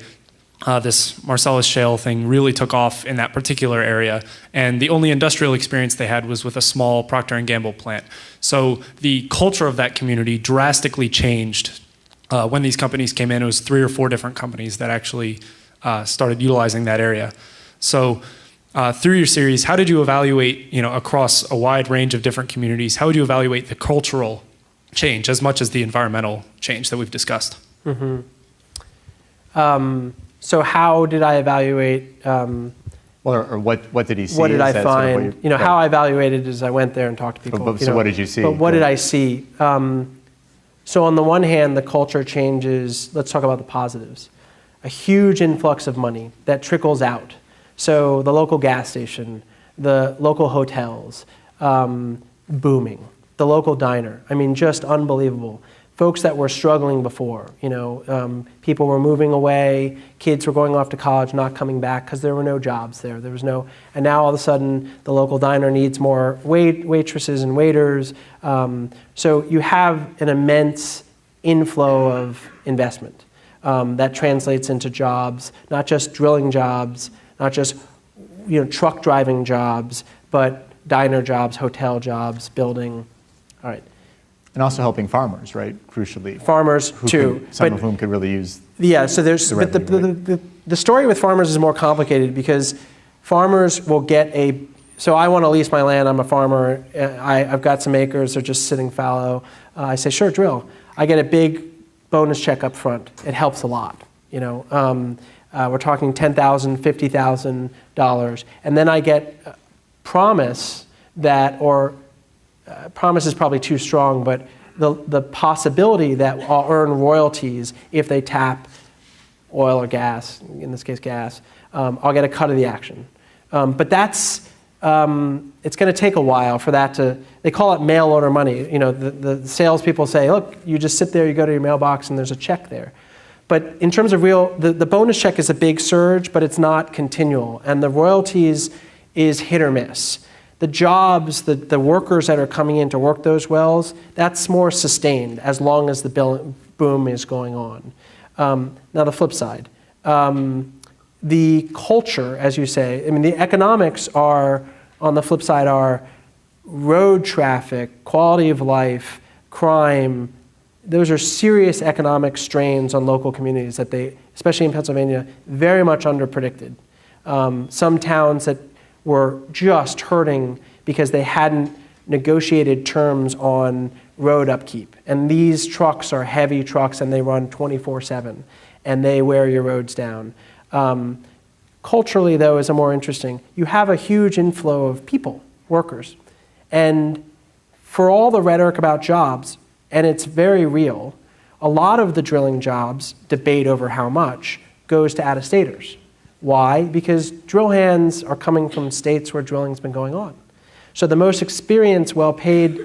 this Marcellus shale thing really took off in that particular area. And the only industrial experience they had was with a small Procter & Gamble plant. So the culture of that community drastically changed when these companies came in. It was 3 or 4 different companies that actually started utilizing that area. So through your series, how did you evaluate, across a wide range of different communities, how would you evaluate the cultural change as much as the environmental change that we've discussed? Mm-hmm. So how did I evaluate? Or what did he see? What did I Sort find? of right. How I evaluated is I went there and talked to people. So what did you see? But what did I see? So on the one hand, the culture changes. Let's talk about the positives. A huge influx of money that trickles out. So the local gas station, the local hotels, booming. The local diner. I mean, just unbelievable. Folks that were struggling before, people were moving away, kids were going off to college, not coming back because there were no jobs there. And now all of a sudden the local diner needs more waitresses and waiters. So you have an immense inflow of investment that translates into jobs, not just drilling jobs, not just truck driving jobs, but diner jobs, hotel jobs, building. All right. And also helping farmers, right? Crucially. Farmers too. Some of whom could really use. Yeah. So there's the story with farmers is more complicated because farmers will get a. So I want to lease my land. I'm a farmer. I've got some acres. They're just sitting fallow. I say, sure, drill. I get a big bonus check up front. It helps a lot. We're talking $10,000, $50,000, and then I get promise that or. Promise is probably too strong, but the possibility that I'll earn royalties if they tap oil or gas, in this case gas, I'll get a cut of the action. But that's, it's going to take a while for that to, they call it mail order money. The salespeople say, look, you just sit there, you go to your mailbox and there's a check there. But in terms of the bonus check is a big surge, but it's not continual. And the royalties is hit or miss. The jobs, the workers that are coming in to work those wells, that's more sustained as long as the boom is going on. Now the flip side, the culture, as you say, the economics are, on the flip side, are road traffic, quality of life, crime. Those are serious economic strains on local communities that they, especially in Pennsylvania, very much underpredicted. Some towns that were just hurting because they hadn't negotiated terms on road upkeep. And these trucks are heavy trucks and they run 24/7 and they wear your roads down. Culturally, though, is a more interesting. You have a huge inflow of people, workers. And for all the rhetoric about jobs, and it's very real, a lot of the drilling jobs, debate over how much, goes to out-of-staters. Why? Because drill hands are coming from states where drilling's been going on. So the most experienced, well-paid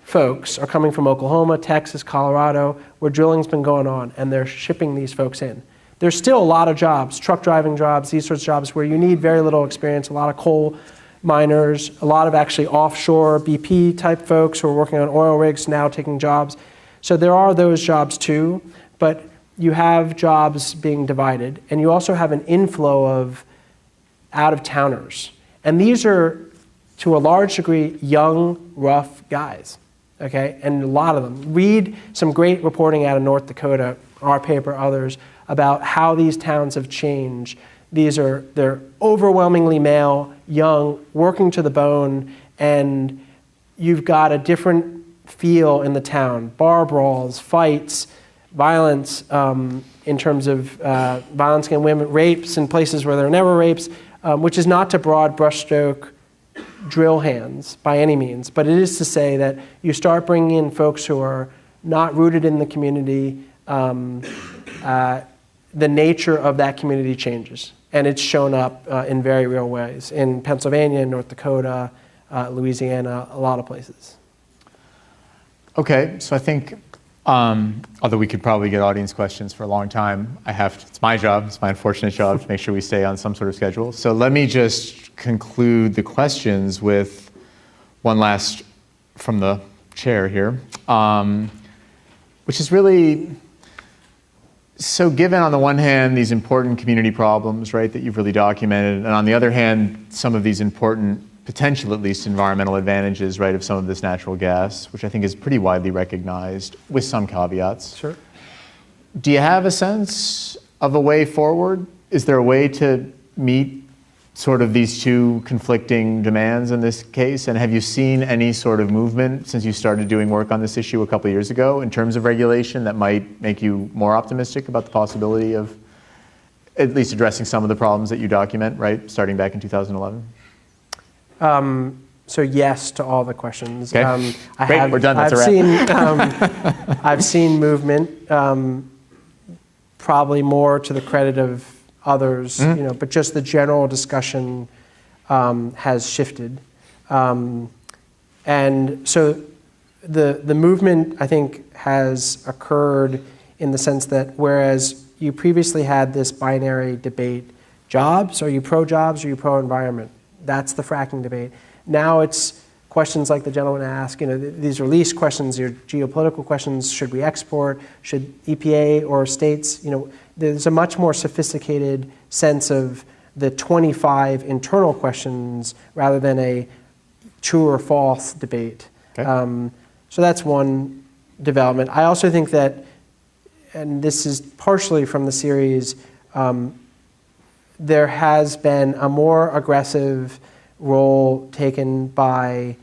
folks are coming from Oklahoma, Texas, Colorado, where drilling's been going on, and they're shipping these folks in. There's still a lot of jobs, truck driving jobs, these sorts of jobs where you need very little experience, a lot of coal miners, a lot of actually offshore BP type folks who are working on oil rigs now taking jobs. So there are those jobs too, but you have jobs being divided, and you also have an inflow of out-of-towners. And these are, to a large degree, young, rough guys, okay? And a lot of them. Read some great reporting out of North Dakota, our paper, others, about how these towns have changed. They're overwhelmingly male, young, working to the bone, and you've got a different feel in the town. Bar brawls, fights, violence in terms of violence against women, rapes in places where there are never rapes, which is not to broad brushstroke drill hands by any means, but it is to say that you start bringing in folks who are not rooted in the community, the nature of that community changes. And it's shown up in very real ways in Pennsylvania, North Dakota, Louisiana, a lot of places. Okay, so I think, although we could probably get audience questions for a long time, it's my job, it's my unfortunate job to make sure we stay on some sort of schedule. So let me just conclude the questions with one last from the chair here, which is really, so given on the one hand these important community problems, right, that you've really documented, and on the other hand some of these important, potential at least, environmental advantages, right, of some of this natural gas, which I think is pretty widely recognized, with some caveats. Sure. Do you have a sense of a way forward? Is there a way to meet sort of these two conflicting demands in this case? And have you seen any sort of movement since you started doing work on this issue a couple of years ago in terms of regulation that might make you more optimistic about the possibility of at least addressing some of the problems that you document, right, starting back in 2011? So yes to all the questions. Okay. Great, we're done. That's a wrap. I've seen movement, probably more to the credit of others, but just the general discussion has shifted. And so the movement, I think, has occurred in the sense that whereas you previously had this binary debate, jobs, are you pro-jobs, or are you pro-environment? That's the fracking debate. Now it's questions like the gentleman asked, these release questions, your geopolitical questions, should we export, should EPA or states, there's a much more sophisticated sense of the 25 internal questions rather than a true or false debate. Okay. So that's one development. I also think that, and this is partially from the series, there has been a more aggressive role taken by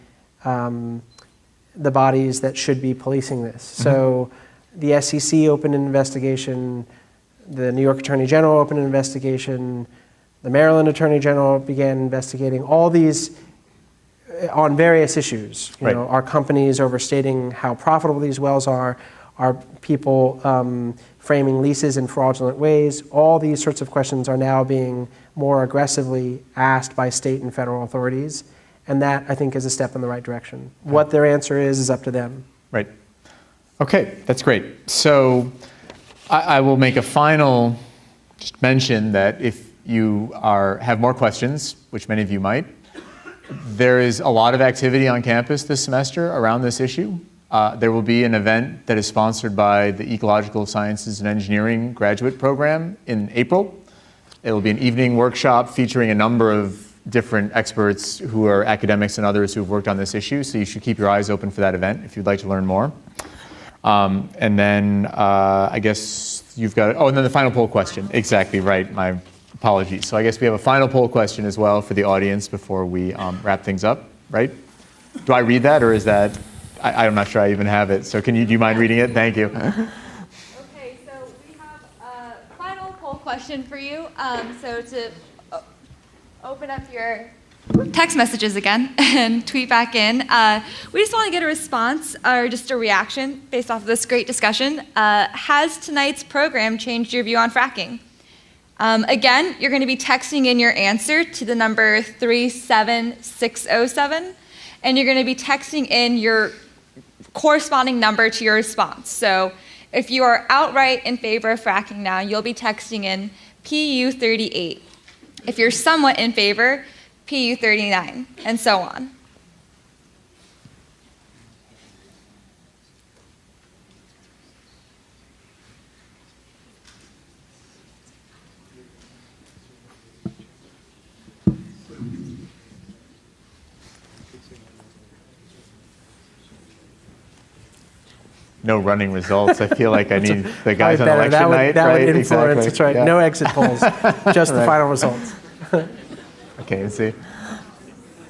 the bodies that should be policing this. So the SEC opened an investigation, the New York Attorney General opened an investigation, the Maryland Attorney General began investigating, all these on various issues. Right. Are companies overstating how profitable these wells are people framing leases in fraudulent ways? All these sorts of questions are now being more aggressively asked by state and federal authorities, and that, I think, is a step in the right direction. Okay. What their answer is up to them. Right. Okay, that's great. So I will make a final just mention that if you have more questions, which many of you might, there is a lot of activity on campus this semester around this issue. There will be an event that is sponsored by the Ecological Sciences and Engineering graduate program in April. It will be an evening workshop featuring a number of different experts who are academics and others who have worked on this issue, so you should keep your eyes open for that event if you'd like to learn more. And then I guess you've got, and then the final poll question. Exactly right, my apologies. So I guess we have a final poll question as well for the audience before we wrap things up, right? Do I read that, or is that, I'm not sure I even have it. So do you mind reading it? Thank you. Okay, so we have a final poll question for you. So to open up your text messages again and tweet back in, we just want to get a response or just a reaction based off of this great discussion. Has tonight's program changed your view on fracking? Again, you're going to be texting in your answer to the number 37607, and you're going to be texting in your corresponding number to your response. So if you are outright in favor of fracking now, you'll be texting in PU38. If you're somewhat in favor, PU39, and so on. No running results. I feel like I need the guys on Better. election night, that right? would influence. Exactly. That's right. Yeah. No exit polls, just the final results. Okay, let's see.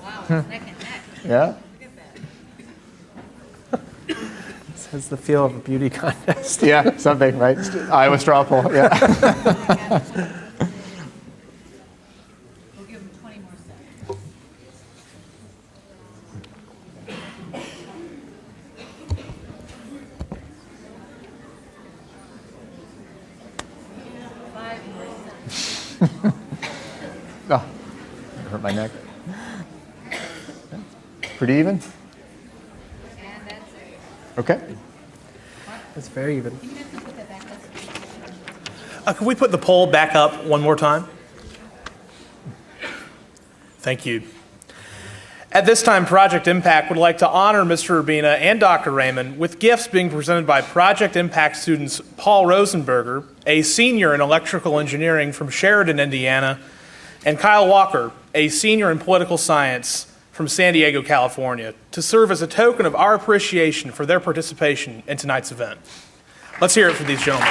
Wow, neck and neck. Yeah. This has the feel of a beauty contest. Yeah, something, right? Iowa straw poll. Yeah. We'll give them 20 more seconds. Oh, hurt my neck. Pretty even? Okay. It's very even. Can we put the poll back up one more time? Thank you. At this time, Project Impact would like to honor Mr. Urbina and Dr. Raymond with gifts being presented by Project Impact students Paul Rosenberger, a senior in electrical engineering from Sheridan, Indiana, and Kyle Walker, a senior in political science from San Diego, California, to serve as a token of our appreciation for their participation in tonight's event. Let's hear it for these gentlemen.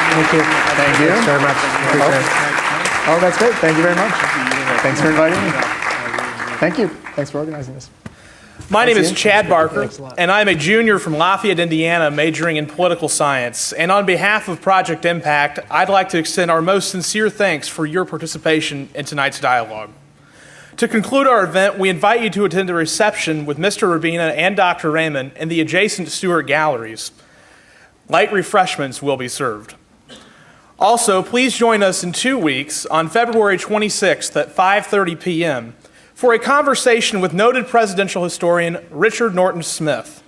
Thank you. Thank you. Thanks very much. Oh, that's great. Thank you very much. Thanks for inviting me. Thank you. Thanks for organizing this. My name is Chad Barker, and I'm a junior from Lafayette, Indiana, majoring in political science. And on behalf of Project Impact, I'd like to extend our most sincere thanks for your participation in tonight's dialogue. To conclude our event, we invite you to attend a reception with Mr. Urbina and Dr. Raymond in the adjacent Stewart Galleries. Light refreshments will be served. Also, please join us in 2 weeks on February 26th at 5:30 p.m. for a conversation with noted presidential historian Richard Norton Smith,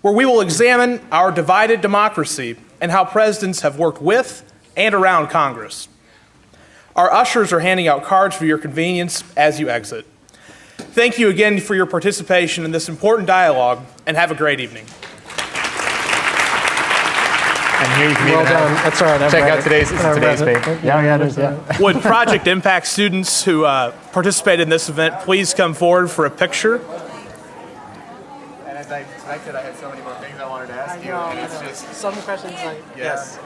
where we will examine our divided democracy and how presidents have worked with and around Congress. Our ushers are handing out cards for your convenience as you exit. Thank you again for your participation in this important dialogue, and have a great evening. And here you can Well done. That's all right. I've check read out it. today's paper. Yeah, it is. Yeah. Would Project Impact students who participated in this event please come forward for a picture? And as I expected, I had so many more things I wanted to ask you. It's just some questions like yes.